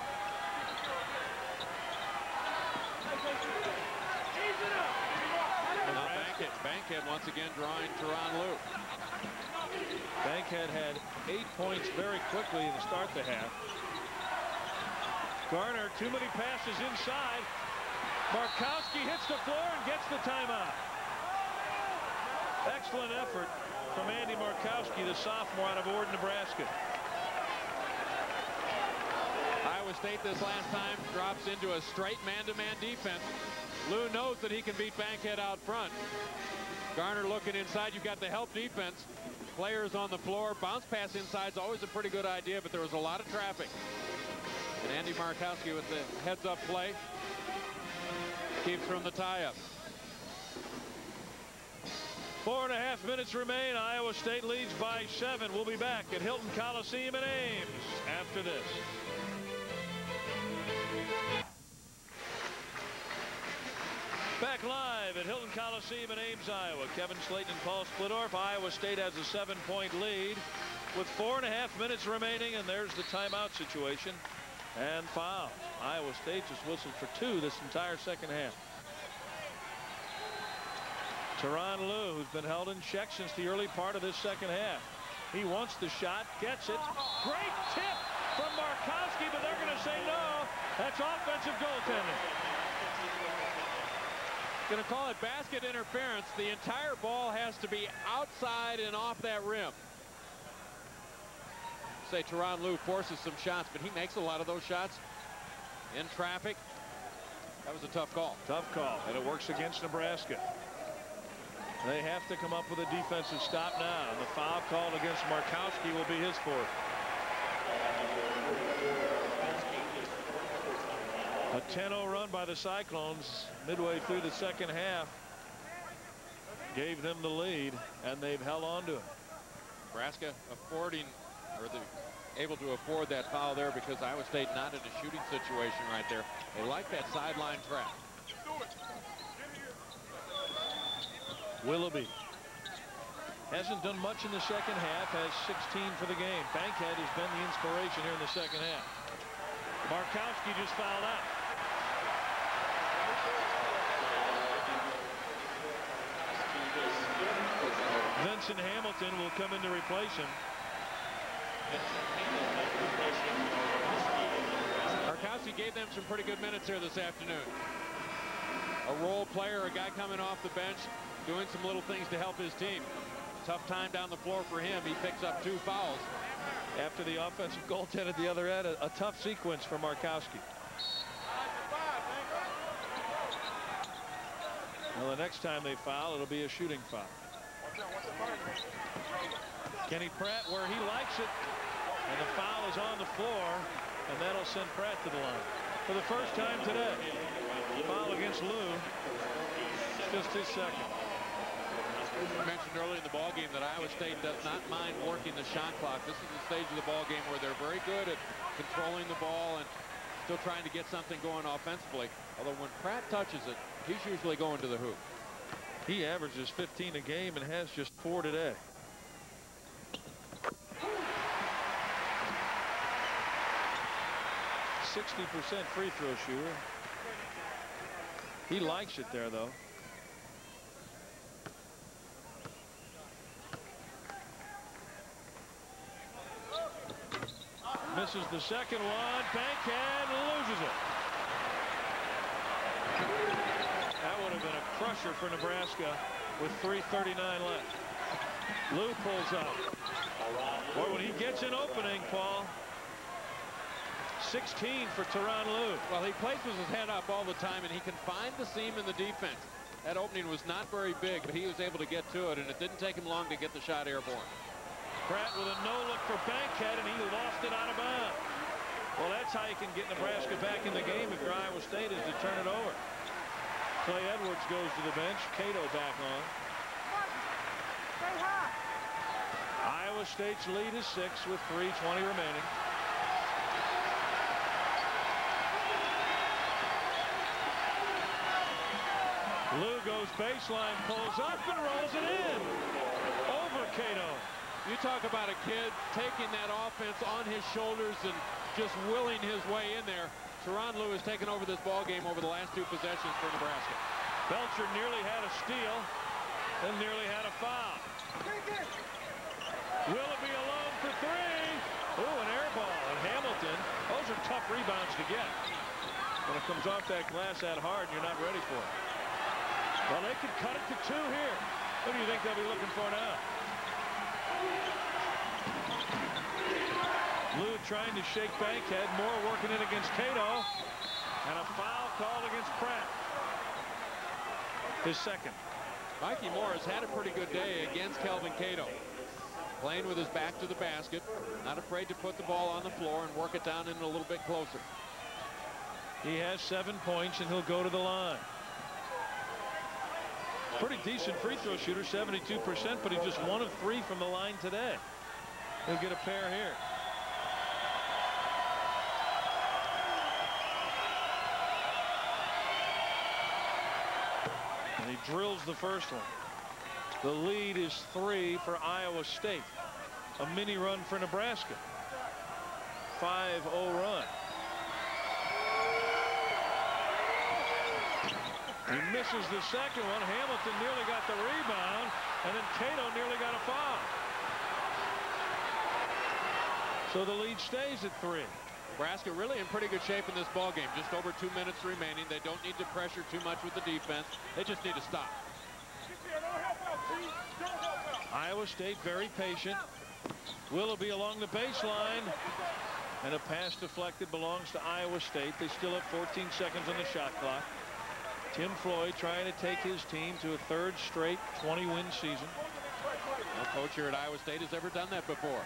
Now Bankhead once again drawing Tyronn Lue. Bankhead had 8 points very quickly to start the half. Garner, too many passes inside. Markowski hits the floor and gets the timeout. Excellent effort from Andy Markowski, the sophomore out of Ord, Nebraska. Iowa State this last time drops into a straight man-to-man defense. Lue knows that he can beat Bankhead out front. Garner looking inside. You've got the help defense. Players on the floor. Bounce pass inside is always a pretty good idea, but there was a lot of traffic. And Andy Markowski with the heads-up play keeps from the tie-up. 4.5 minutes remain. Iowa State leads by 7. We'll be back at Hilton Coliseum in Ames after this. Back live at Hilton Coliseum in Ames, Iowa. Kevin Slayton and Paul Splittorff. Iowa State has a 7-point lead with 4.5 minutes remaining, and there's the timeout situation. And foul. Iowa State just whistled for 2 this entire second half. Tyronn Lue, who's been held in check since the early part of this second half. He wants the shot, gets it. Great tip from Markowski, but they're going to say no. That's offensive goaltending. Going to call it basket interference. The entire ball has to be outside and off that rim. Say Tyronn Lue forces some shots, but he makes a lot of those shots in traffic. That was a tough call. Tough call, and it works against Nebraska. They have to come up with a defensive stop now, and the foul called against Markowski will be his 4th. A 10-0 run by the Cyclones midway through the second half gave them the lead, and they've held on to it. Nebraska able to afford that foul there because Iowa State not in a shooting situation right there. They like that sideline trap. Willoughby hasn't done much in the second half, has 16 for the game. Bankhead has been the inspiration here in the second half. Markowski just fouled out. Vincent Hamilton will come in to replace him. Markowski gave them some pretty good minutes here this afternoon. A role player, a guy coming off the bench, doing some little things to help his team. Tough time down the floor for him. He picks up 2 fouls. After the offensive goaltend at the other end, a tough sequence for Markowski. Well, the next time they foul, it'll be a shooting foul. Kenny Pratt where he likes it, and the foul is on the floor, and that'll send Pratt to the line for the first time today. Foul against Lue, just his second. I mentioned earlier in the ball game that Iowa State does not mind working the shot clock. This is the stage of the ball game where they're very good at controlling the ball and still trying to get something going offensively. Although when Pratt touches it, he's usually going to the hoop. He averages 15 a game and has just 4 today. .60% free throw shooter. He likes it there, though. Misses the second one. Bankhead loses it. That would have been a crusher for Nebraska with 3:39 left. Lue pulls up. Boy, when he gets an opening, Paul. 16 for Tyronn Lue. Well, he plays with his head up all the time, and he can find the seam in the defense. That opening was not very big, but he was able to get to it, and it didn't take him long to get the shot airborne. Pratt with a no-look for Bankhead, and he lost it out of bounds. Well, that's how you can get Nebraska back in the game if you're Iowa State, is to turn it over. Clay Edwards goes to the bench. Cato back on. Iowa State's lead is 6 with 3:20 remaining. Lue goes baseline, pulls up and rolls it in. Over Cato. You talk about a kid taking that offense on his shoulders and just willing his way in there. Tyronn Lue has taken over this ball game over the last 2 possessions for Nebraska. Belcher nearly had a steal and nearly had a foul. Willoughby alone for 3. Ooh, an air ball. And Hamilton, those are tough rebounds to get. When it comes off that glass that hard, you're not ready for it. Well, they could cut it to 2 here. What do you think they'll be looking for now? Lue trying to shake Bankhead. Moore working in against Cato. And a foul called against Pratt. His second. Mikey Moore has had a pretty good day against Kelvin Cato. Playing with his back to the basket. Not afraid to put the ball on the floor and work it down in a little bit closer. He has 7 points and he'll go to the line. Pretty decent free throw shooter, 72%, but he's just 1 of 3 from the line today. He'll get a pair here. And he drills the first one. The lead is 3 for Iowa State. A mini run for Nebraska. 5-0 run. He misses the second one. Hamilton nearly got the rebound, and then Cato nearly got a foul. So the lead stays at 3. Nebraska really in pretty good shape in this ball game. Just over 2 minutes remaining. They don't need to pressure too much with the defense. They just need to stop. Iowa State very patient. Willoughby along the baseline, and a pass deflected belongs to Iowa State. They still have 14 seconds on the shot clock. Tim Floyd trying to take his team to a 3rd straight 20-win season. No coach here at Iowa State has ever done that before.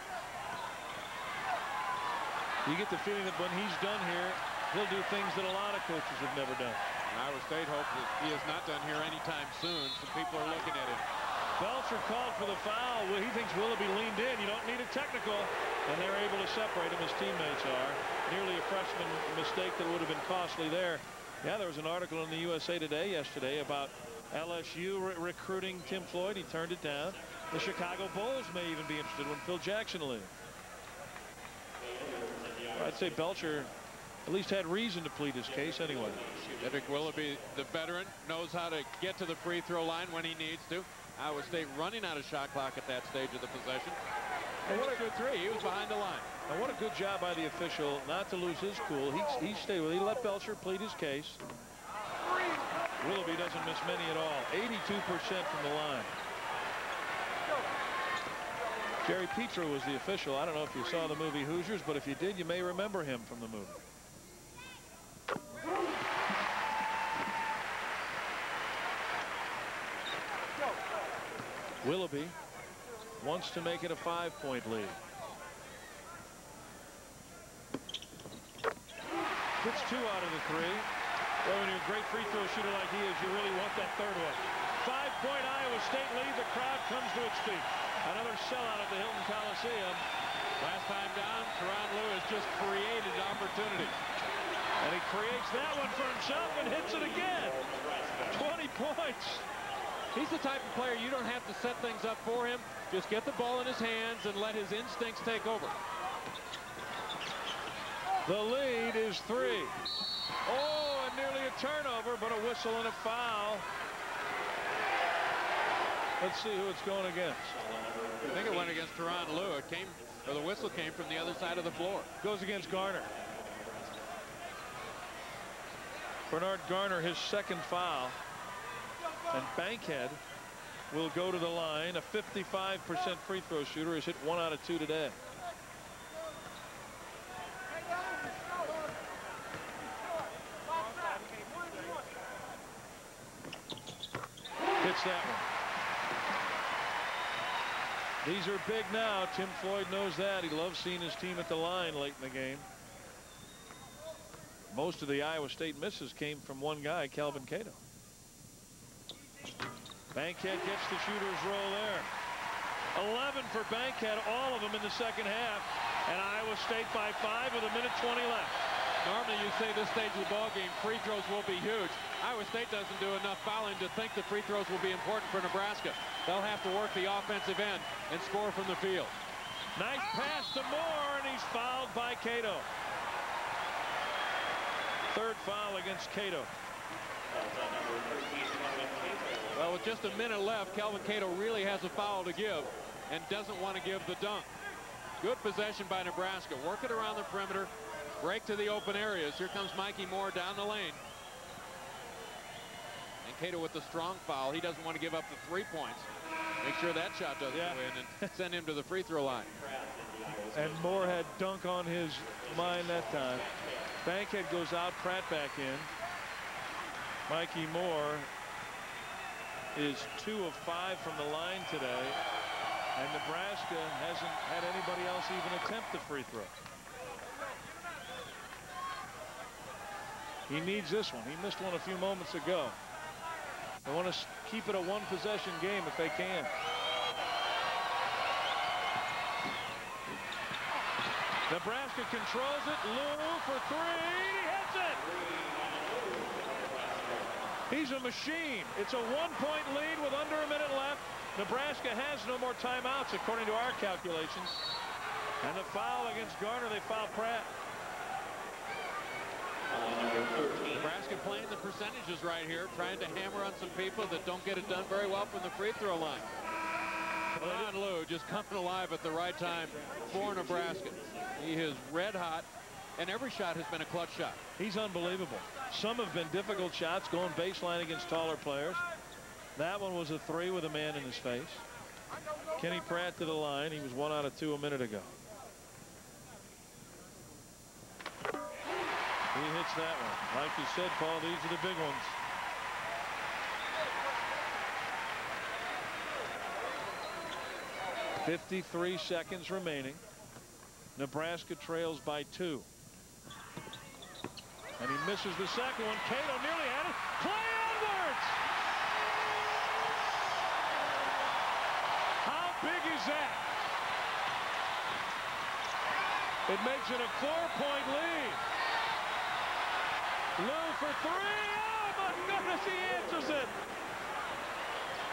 You get the feeling that when he's done here, he'll do things that a lot of coaches have never done. Iowa State hopes that he is not done here anytime soon. Some people are looking at him. Belcher called for the foul. Well, he thinks Willoughby leaned in. You don't need a technical. And they're able to separate him. His teammates are. Nearly a freshman mistake that would have been costly there. Yeah, there was an article in the USA Today yesterday about LSU recruiting Tim Floyd. He turned it down. The Chicago Bulls may even be interested when Phil Jackson leaves. I'd say Belcher at least had reason to plead his case anyway. Cedric Willoughby, the veteran, knows how to get to the free throw line when he needs to. Iowa State running out of shot clock at that stage of the possession. And what a good 3. He was behind the line. And what a good job by the official not to lose his cool. He stayed with it. He let Belcher plead his case. Willoughby doesn't miss many at all. 82% from the line. Jerry Petro was the official. I don't know if you saw the movie Hoosiers, but if you did, you may remember him from the movie. Willoughby wants to make it a 5-point lead. Gets 2 out of the 3. Well, when you're a great free throw shooter like he is, you really want that 3rd one. 5-point Iowa State lead. The crowd comes to its feet. Another sellout at the Hilton Coliseum. Last time down, Tyronn Lue has just created opportunity. And he creates that one for himself and hits it again. 20 points. He's the type of player you don't have to set things up for him. Just get the ball in his hands and let his instincts take over. The lead is 3. Oh, and nearly a turnover, but a whistle and a foul. Let's see who it's going against. I think it went against Tyronn Lue. It came, or the whistle came from the other side of the floor. Goes against Garner. Bernard Garner, his 2nd foul. And Bankhead will go to the line. A 55% free throw shooter has hit 1 out of 2 today. Hits that one. These are big now. Tim Floyd knows that. He loves seeing his team at the line late in the game. Most of the Iowa State misses came from one guy, Kelvin Cato. Bankhead gets the shooter's roll there. 11 for Bankhead, all of them in the second half. And Iowa State by 5 with 1:20 left. Normally you say this stage of the ball game, free throws will be huge. Iowa State doesn't do enough fouling to think the free throws will be important for Nebraska. They'll have to work the offensive end and score from the field. Nice pass to Moore, and he's fouled by Cato. Third foul against Cato. Well, with just a minute left, Kelvin Cato really has a foul to give and doesn't want to give the dunk. Good possession by Nebraska. Work it around the perimeter. Break to the open areas. Here comes Mikey Moore down the lane. And Cato with the strong foul. He doesn't want to give up the 3 points. Make sure that shot doesn't go in and send him to the free throw line. And Moore had dunk on his mind that time. Bankhead goes out, Pratt back in. Mikey Moore is 2 of 5 from the line today. And Nebraska hasn't had anybody else even attempt the free throw. He needs this one. He missed one a few moments ago. They want to keep it a one-possession game if they can. Nebraska controls it. Lue for 3. He hits it. He's a machine. It's a 1-point lead with under a minute left. Nebraska has no more timeouts according to our calculations. And the foul against Garner, they foul Pratt. Nebraska playing the percentages right here, trying to hammer on some people that don't get it done very well from the free throw line. Tyronn Lue just coming alive at the right time for Nebraska. He is red hot, and every shot has been a clutch shot. He's unbelievable. Some have been difficult shots going baseline against taller players. That one was a 3 with a man in his face. Kenny Pratt to the line. He was 1 out of 2 a minute ago. He hits that one. Like you said, Paul, these are the big ones. .53 seconds remaining. Nebraska trails by 2. And he misses the second one. Cato nearly had it. Play onwards! How big is that? It makes it a 4-point lead. Lue for 3. Oh, my goodness, he answers it.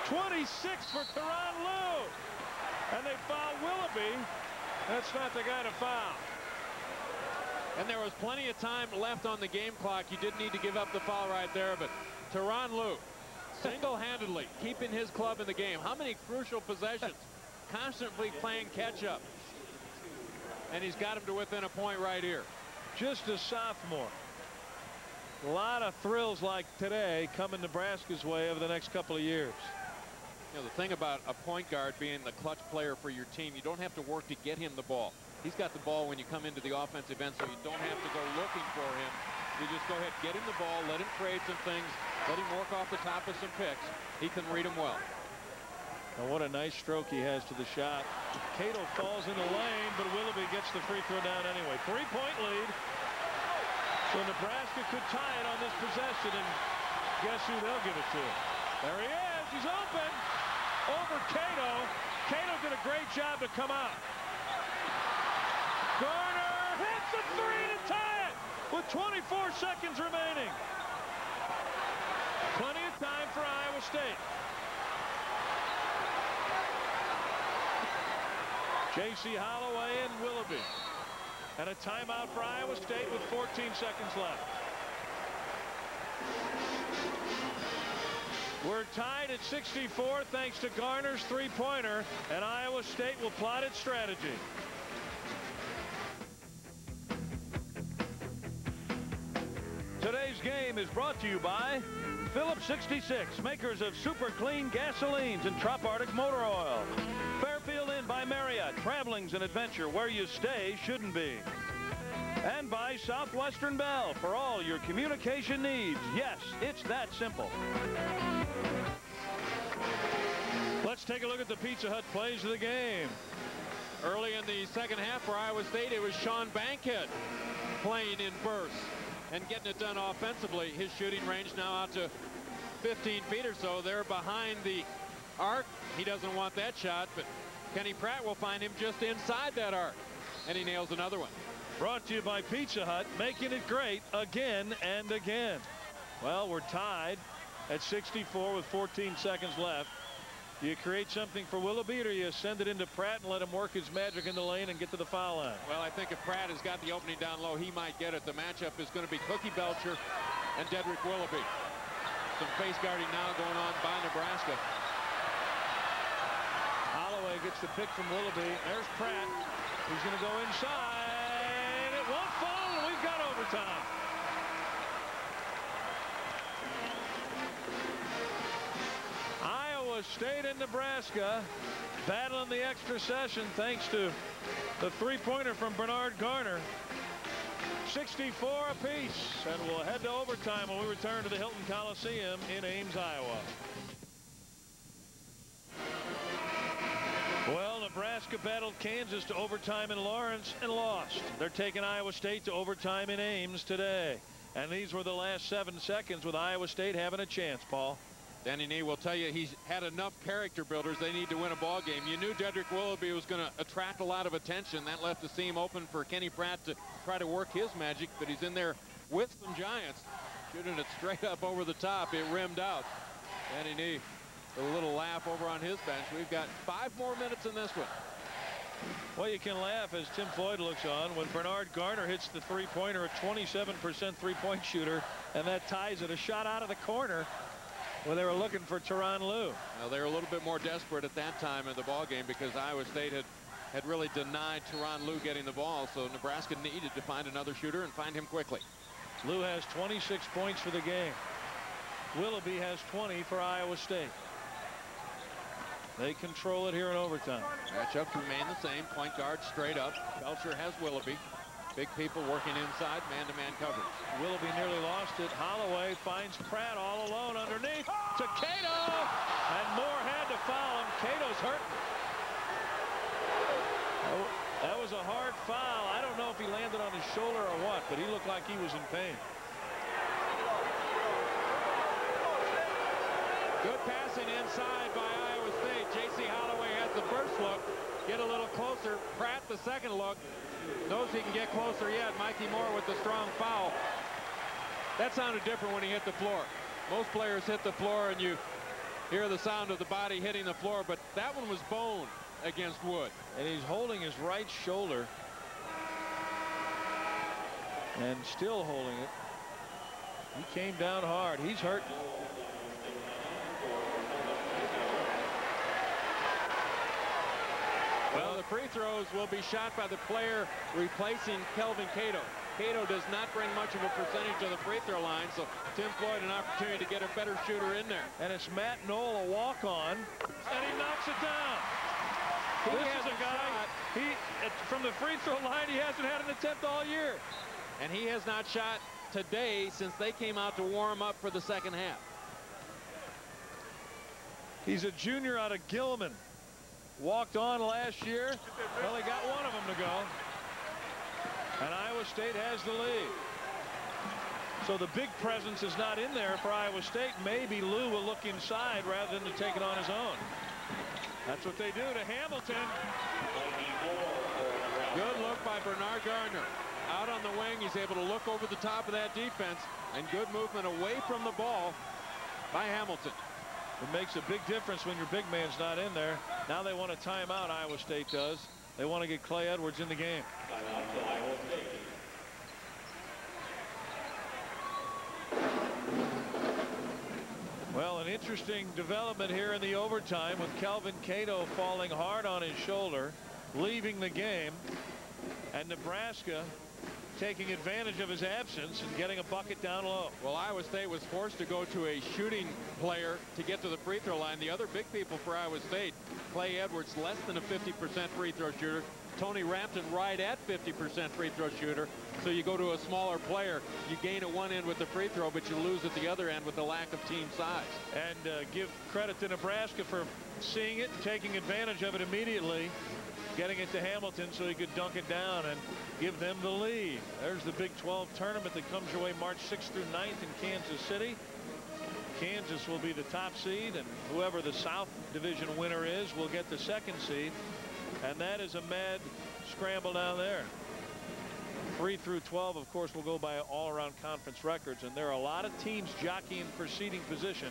26 for Tyronn Lue. And they foul Willoughby. That's not the guy to foul. And there was plenty of time left on the game clock. You didn't need to give up the foul right there, but Tyronn Lue single-handedly keeping his club in the game. How many crucial possessions? Constantly playing catch-up. And he's got him to within a point right here. Just a sophomore. A lot of thrills like today coming Nebraska's way over the next couple of years. You know, the thing about a point guard being the clutch player for your team, you don't have to work to get him the ball. He's got the ball when you come into the offensive end, so you don't have to go looking for him. You just go ahead, get him the ball, let him create some things, let him work off the top of some picks. He can read them well. And what a nice stroke he has to the shot. Cato falls in the lane, but Willoughby gets the free throw down anyway. 3-point lead. So Nebraska could tie it on this possession, and guess who they'll give it to? There he is. He's open. Over Cato. Cato did a great job to come out. Garner hits a 3 to tie it with 24 seconds remaining. Plenty of time for Iowa State. J.C. Holloway and Willoughby. And a timeout for Iowa State with 14 seconds left. We're tied at 64 thanks to Garner's three-pointer, and Iowa State will plot its strategy. Today's game is brought to you by Phillips 66, makers of super clean gasolines and Trop Arctic motor oil. Fairfield Inn by Marriott, traveling's an adventure where you stay shouldn't be. And by Southwestern Bell for all your communication needs. Yes, it's that simple. Let's take a look at the Pizza Hut plays of the game. Early in the second half for Iowa State, it was Sean Bankhead playing in bursts and getting it done offensively. His shooting range now out to 15 feet or so. They're behind the arc. He doesn't want that shot, but Kenny Pratt will find him just inside that arc. And he nails another one. Brought to you by Pizza Hut, making it great again and again. Well, we're tied at 64 with 14 seconds left. Do you create something for Willoughby, or you send it into Pratt and let him work his magic in the lane and get to the foul line? Well, I think if Pratt has got the opening down low, he might get it. The matchup is going to be Cookie Belcher and Dedrick Willoughby. Some face guarding now going on by Nebraska. Holloway gets the pick from Willoughby. There's Pratt. He's going to go inside. It won't fall, and we've got overtime. Iowa State and Nebraska battling the extra session thanks to the three-pointer from Bernard Garner. 64 apiece, and we'll head to overtime when we return to the Hilton Coliseum in Ames, Iowa. Well, Nebraska battled Kansas to overtime in Lawrence and lost. They're taking Iowa State to overtime in Ames today. And these were the last 7 seconds with Iowa State having a chance, Paul. Danny Nee will tell you he's had enough character builders. They need to win a ball game. You knew Dedrick Willoughby was going to attract a lot of attention. That left the seam open for Kenny Pratt to try to work his magic, but he's in there with some giants, shooting it straight up over the top. It rimmed out. Danny Nee, a little laugh over on his bench. We've got 5 more minutes in this one. Well, you can laugh as Tim Floyd looks on when Bernard Garner hits the three-pointer, a 27% three-point shooter, and that ties it. A shot out of the corner when they were looking for Tyronn Lue. Well, they were a little bit more desperate at that time in the ball game because Iowa State had really denied Tyronn Lue getting the ball, so Nebraska needed to find another shooter and find him quickly. Lue has 26 points for the game. Willoughby has 20 for Iowa State. They control it here in overtime. Matchups remain the same. Point guard straight up. Belcher has Willoughby. Big people working inside, man-to-man coverage. Willoughby nearly lost it. Holloway finds Pratt all alone underneath to Cato, and Moore had to foul him. Cato's hurt. Oh, that was a hard foul. I don't know if he landed on his shoulder or what, but he looked like he was in pain. Good passing inside by Iowa State. J.C. Holloway has the first look. Get a little closer. Pratt the second look. Knows he can get closer yet. Mikey Moore with the strong foul. That sounded different when he hit the floor. Most players hit the floor and you hear the sound of the body hitting the floor, but that one was bone against Wood. And he's holding his right shoulder. And still holding it. He came down hard. He's hurt. Well, the free throws will be shot by the player replacing Kelvin Cato. Cato does not bring much of a percentage to the free throw line, so Tim Floyd an opportunity to get a better shooter in there. And it's Matt Knoll, a walk-on, and he knocks it down. This is a guy, from the free throw line, he hasn't had an attempt all year. And he has not shot today since they came out to warm up for the second half. He's a junior out of Gilman. Walked on last year. Well, he got one of them to go. And Iowa State has the lead. So the big presence is not in there for Iowa State. Maybe Lue will look inside rather than to take it on his own. That's what they do to Hamilton. Good look by Bernard Garner. Out on the wing, he's able to look over the top of that defense, and good movement away from the ball by Hamilton. It makes a big difference when your big man's not in there. Now they want a timeout, Iowa State does. They want to get Clay Edwards in the game. Well, an interesting development here in the overtime with Kelvin Cato falling hard on his shoulder, leaving the game, and Nebraska taking advantage of his absence and getting a bucket down low. Well, Iowa State was forced to go to a shooting player to get to the free throw line. The other big people for Iowa State, Clay Edwards, less than a 50% free throw shooter. Tony Rampton right at 50% free throw shooter. So you go to a smaller player, you gain at one end with the free throw, but you lose at the other end with the lack of team size. And give credit to Nebraska for seeing it and taking advantage of it immediately, getting it to Hamilton so he could dunk it down and give them the lead. There's the Big 12 tournament that comes your way March 6th through 9th in Kansas City. Kansas will be the top seed, and whoever the South Division winner is will get the 2nd seed. And that is a mad scramble down there. 3 through 12, of course, will go by all-around conference records, and there are a lot of teams jockeying for seeding position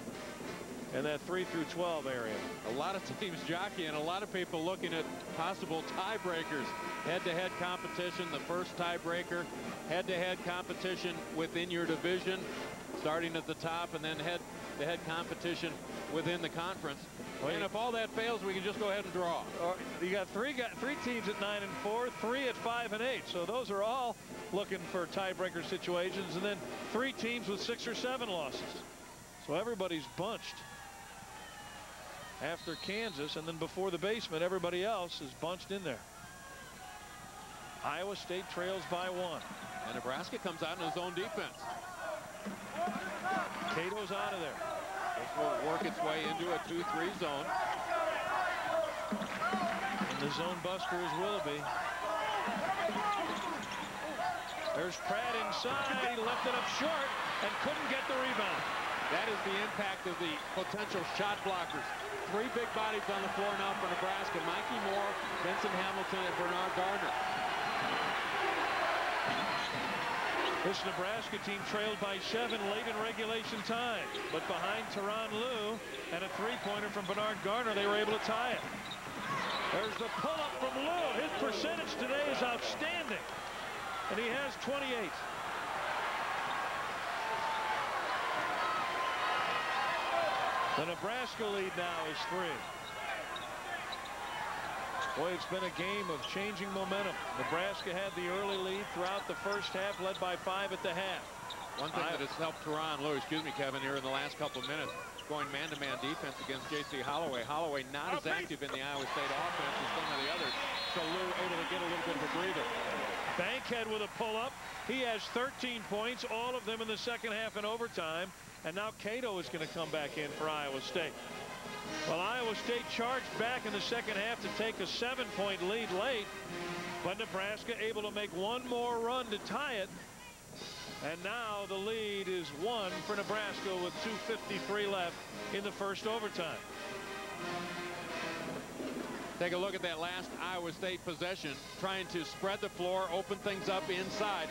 in that 3 through 12 area. A lot of teams jockeying, a lot of people looking at possible tiebreakers. Head-to-head competition, the first tiebreaker, head-to-head competition within your division, starting at the top, and then head-to-head competition within the conference. And if all that fails, we can just go ahead and draw. You got three teams at 9 and 4, 3 at 5 and 8. So those are all looking for tiebreaker situations, and then 3 teams with 6 or 7 losses. So everybody's bunched after Kansas, and then before the basement, everybody else is bunched in there. Iowa State trails by 1. And Nebraska comes out in his own defense. Cato's out of there. This will work its way into a 2-3 zone. And the zone buster is Willoughby. There's Pratt inside. He left it up short and couldn't get the rebound. That is the impact of the potential shot blockers. 3 big bodies on the floor now for Nebraska. Mikey Moore, Benson Hamilton, and Bernard Gardner. This Nebraska team trailed by 7 late in regulation time, but behind Tyronn Lue and a 3-pointer from Bernard Gardner, they were able to tie it. There's the pull-up from Lue. His percentage today is outstanding, and he has 28. The Nebraska lead now is 3. Boy, it's been a game of changing momentum. Nebraska had the early lead throughout the first half, led by 5 at the half. One thing that has helped Tyronn Lue, excuse me, Kevin, here in the last couple of minutes, going man-to-man defense against J.C. Holloway. Holloway not as active in the Iowa State offense as some of the others, so Lue able to get a little bit of a breather. Bankhead with a pull-up. He has 13 points, all of them in the second half in overtime. And now Cato is going to come back in for Iowa State. Well, Iowa State charged back in the second half to take a 7-point lead late, but Nebraska able to make one more run to tie it. And now the lead is 1 for Nebraska with 2:53 left in the first overtime. Take a look at that last Iowa State possession, trying to spread the floor, open things up inside.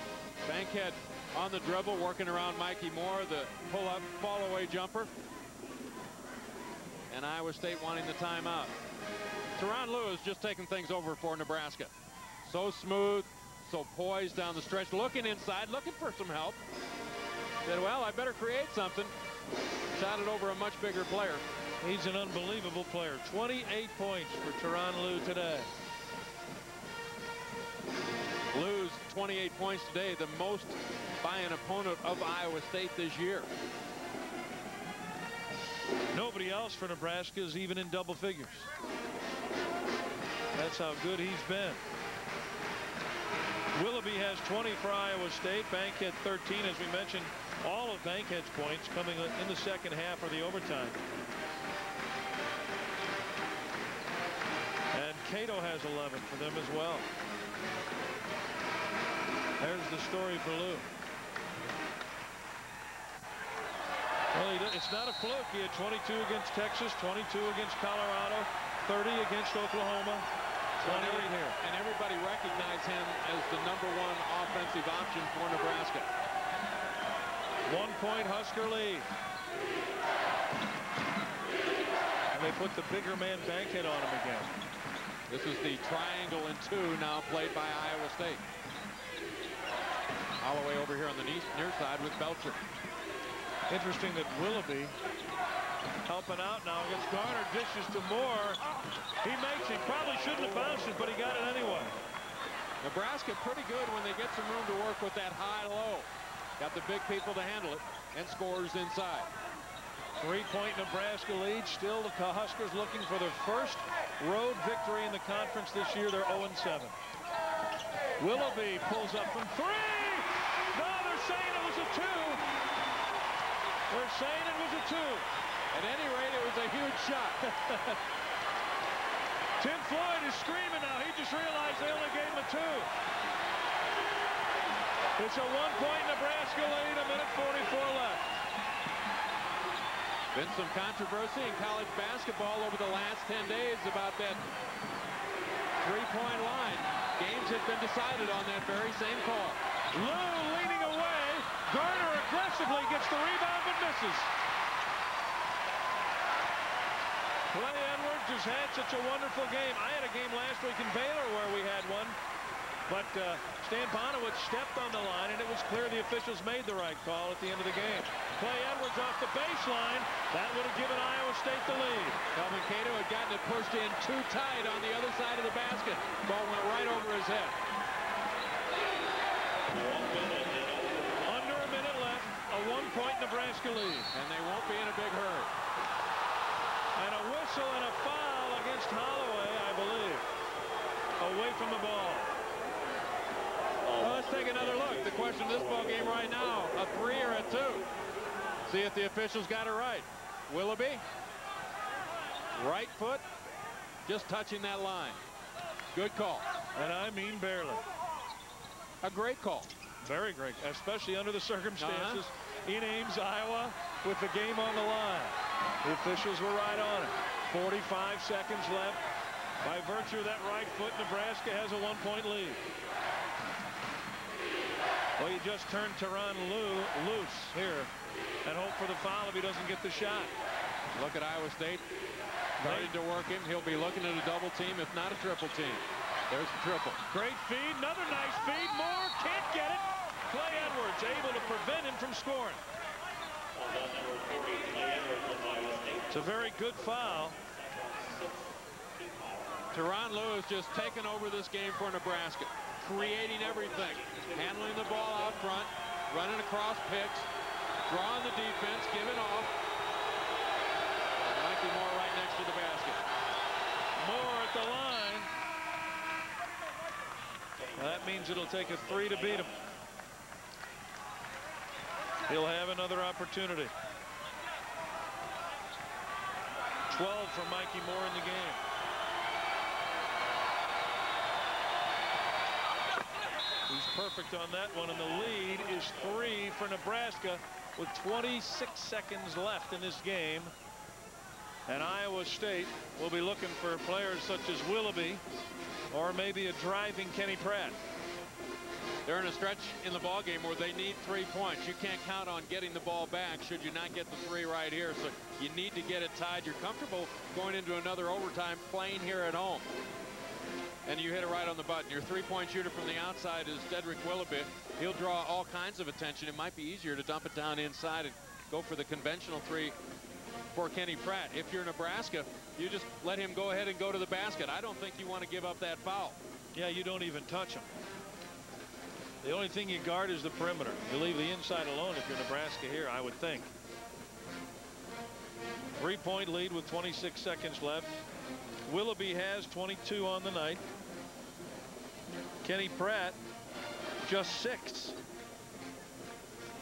Bankhead on the dribble, working around Mikey Moore, the pull-up, fall-away jumper. And Iowa State wanting the timeout. Tyronn Lue is just taking things over for Nebraska. So smooth, so poised down the stretch, looking inside, looking for some help. Said, well, I better create something. Shot it over a much bigger player. He's an unbelievable player. 28 points for Tyronn Lue today. Lue's 28 points today, the most by an opponent of Iowa State this year. Nobody else for Nebraska is even in double figures. That's how good he's been. Willoughby has 20 for Iowa State. Bankhead 13, as we mentioned. All of Bankhead's points coming in the second half or the overtime. And Cato has 11 for them as well. There's the story for Lue. Well, it's not a fluke. He had 22 against Texas, 22 against Colorado, 30 against Oklahoma, 28 here. And everybody recognized him as the #1 offensive option for Nebraska. 1-point Husker lead. And they put the bigger man Bankhead on him again. This is the triangle in 2 now played by Iowa State. Holloway over here on the near side with Belcher. Interesting that Willoughby helping out now against Garner. Dishes to Moore. He makes it. Probably shouldn't have bounced it, but he got it anyway. Nebraska pretty good when they get some room to work with that high-low. Got the big people to handle it, and scores inside. 3-point Nebraska lead. Still the Huskers looking for their first road victory in the conference this year. They're 0-7. Willoughby pulls up from 3. No, they're saying it was a 2. They're saying it was a 2. At any rate, it was a huge shot. Tim Floyd is screaming now. He just realized they only gave him a 2. It's a 1-point Nebraska lead, 1:44 left. Been some controversy in college basketball over the last 10 days about that three-point line. Games have been decided on that very same call. Lue leaning away. Garner aggressively gets the rebound but misses. Clay Edwards has had such a wonderful game. I had a game last week in Baylor where we had one. But Stan Bonowitz stepped on the line, and it was clear the officials made the right call at the end of the game. Clay Edwards off the baseline. That would have given Iowa State the lead. Kelvin Cato had gotten it pushed in too tight on the other side of the basket. Ball went right over his head. Under a minute left, a 1-point Nebraska lead. And they won't be in a big hurry. And a whistle and a foul against Holloway, I believe. Away from the ball. Well, let's take another look. The question in this ball game right now, a 3 or a 2. See if the officials got it right. Willoughby, right foot, just touching that line. Good call. And I mean barely. A great call. Very great, especially under the circumstances in Ames, Iowa, with the game on the line. The officials were right on it. 45 seconds left. By virtue of that right foot, Nebraska has a 1-point lead. Well, you just turned Tyronn Lue loose here and hope for the foul if he doesn't get the shot. Look at Iowa State. Starting to work him. He'll be looking at a double team, if not a triple team. There's the triple. Great feed. Another nice feed. Moore can't get it. Clay Edwards able to prevent him from scoring. It's a very good foul. Tyronn Lue has just taken over this game for Nebraska. Creating everything. Handling the ball out front. Running across picks. Drawing the defense. Giving off. Mikey Moore right next to the basket. Moore at the line. Well, that means it'll take a 3 to beat him. He'll have another opportunity. 12 for Mikey Moore in the game. He's perfect on that one, and the lead is 3 for Nebraska with 26 seconds left in this game. And Iowa State will be looking for players such as Willoughby or maybe a driving Kenny Pratt. They're in a stretch in the ball game where they need 3 points. You can't count on getting the ball back should you not get the 3 right here. So you need to get it tied. You're comfortable going into another overtime playing here at home. And you hit it right on the button. Your 3-point shooter from the outside is Dedrick Willoughby. He'll draw all kinds of attention. It might be easier to dump it down inside and go for the conventional 3 for Kenny Pratt. If you're Nebraska, you just let him go ahead and go to the basket. I don't think you want to give up that foul. Yeah, you don't even touch him. The only thing you guard is the perimeter. You leave the inside alone if you're Nebraska here, I would think. 3-point lead with 26 seconds left. Willoughby has 22 on the night. Kenny Pratt just 6.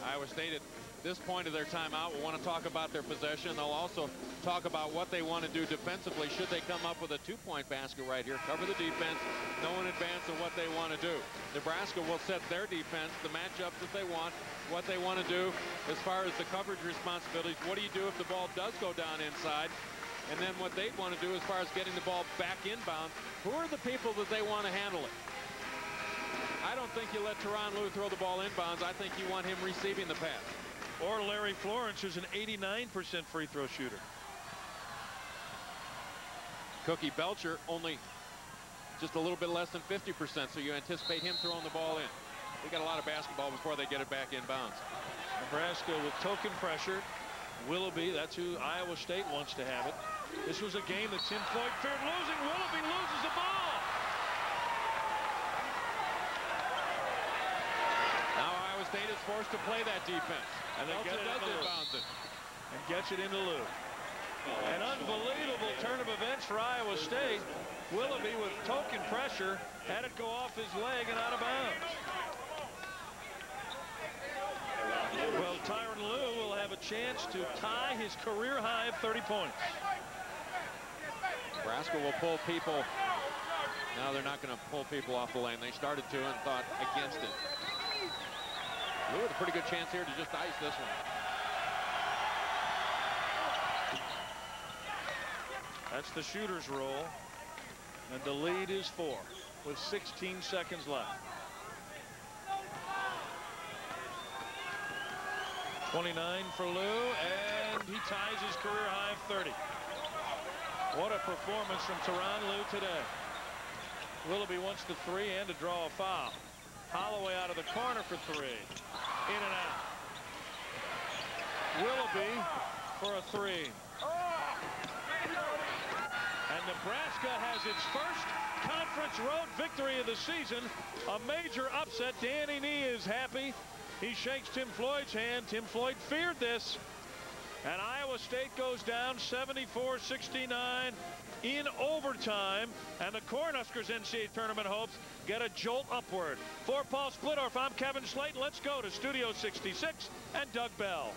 Iowa State at this point of their timeout will want to talk about their possession. They'll also talk about what they want to do defensively. Should they come up with a 2-point basket right here, cover the defense, know in advance of what they want to do. Nebraska will set their defense, the matchups that they want, what they want to do as far as the coverage responsibilities. What do you do if the ball does go down inside? And then what they want to do as far as getting the ball back inbound. Who are the people that they want to handle it? I don't think you let Tyronn Lue throw the ball inbounds. I think you want him receiving the pass. Or Larry Florence, who's an 89% free throw shooter. Cookie Belcher only just a little bit less than 50%, so you anticipate him throwing the ball in. They got a lot of basketball before they get it back inbounds. Nebraska with token pressure. Willoughby, that's who Iowa State wants to have it. This was a game that Tim Floyd feared losing. Willoughby loses the ball. Now Iowa State is forced to play that defense. And they get it inbounds it. And gets it into Lue. An unbelievable turn of events for Iowa State. Willoughby with token pressure had it go off his leg and out of bounds. Well, Tyronn Lue will have a chance to tie his career high of 30 points. Nebraska will pull people. No, they're not going to pull people off the lane. They started to and thought against it. Lue with a pretty good chance here to just ice this one. That's the shooter's rule. And the lead is 4 with 16 seconds left. 29 for Lue, and he ties his career high of 30. What a performance from Tyronn Lue today. Willoughby wants the 3 and to draw a foul. Holloway out of the corner for 3. In and out. Willoughby for a 3. And Nebraska has its first conference road victory of the season. A major upset. Danny Nee is happy. He shakes Tim Floyd's hand. Tim Floyd feared this. And Iowa State goes down 74-69 in overtime. And the Cornhuskers NCAA tournament hopes get a jolt upward. For Paul Splittorff, I'm Kevin Slayton. Let's go to Studio 66 and Doug Bell.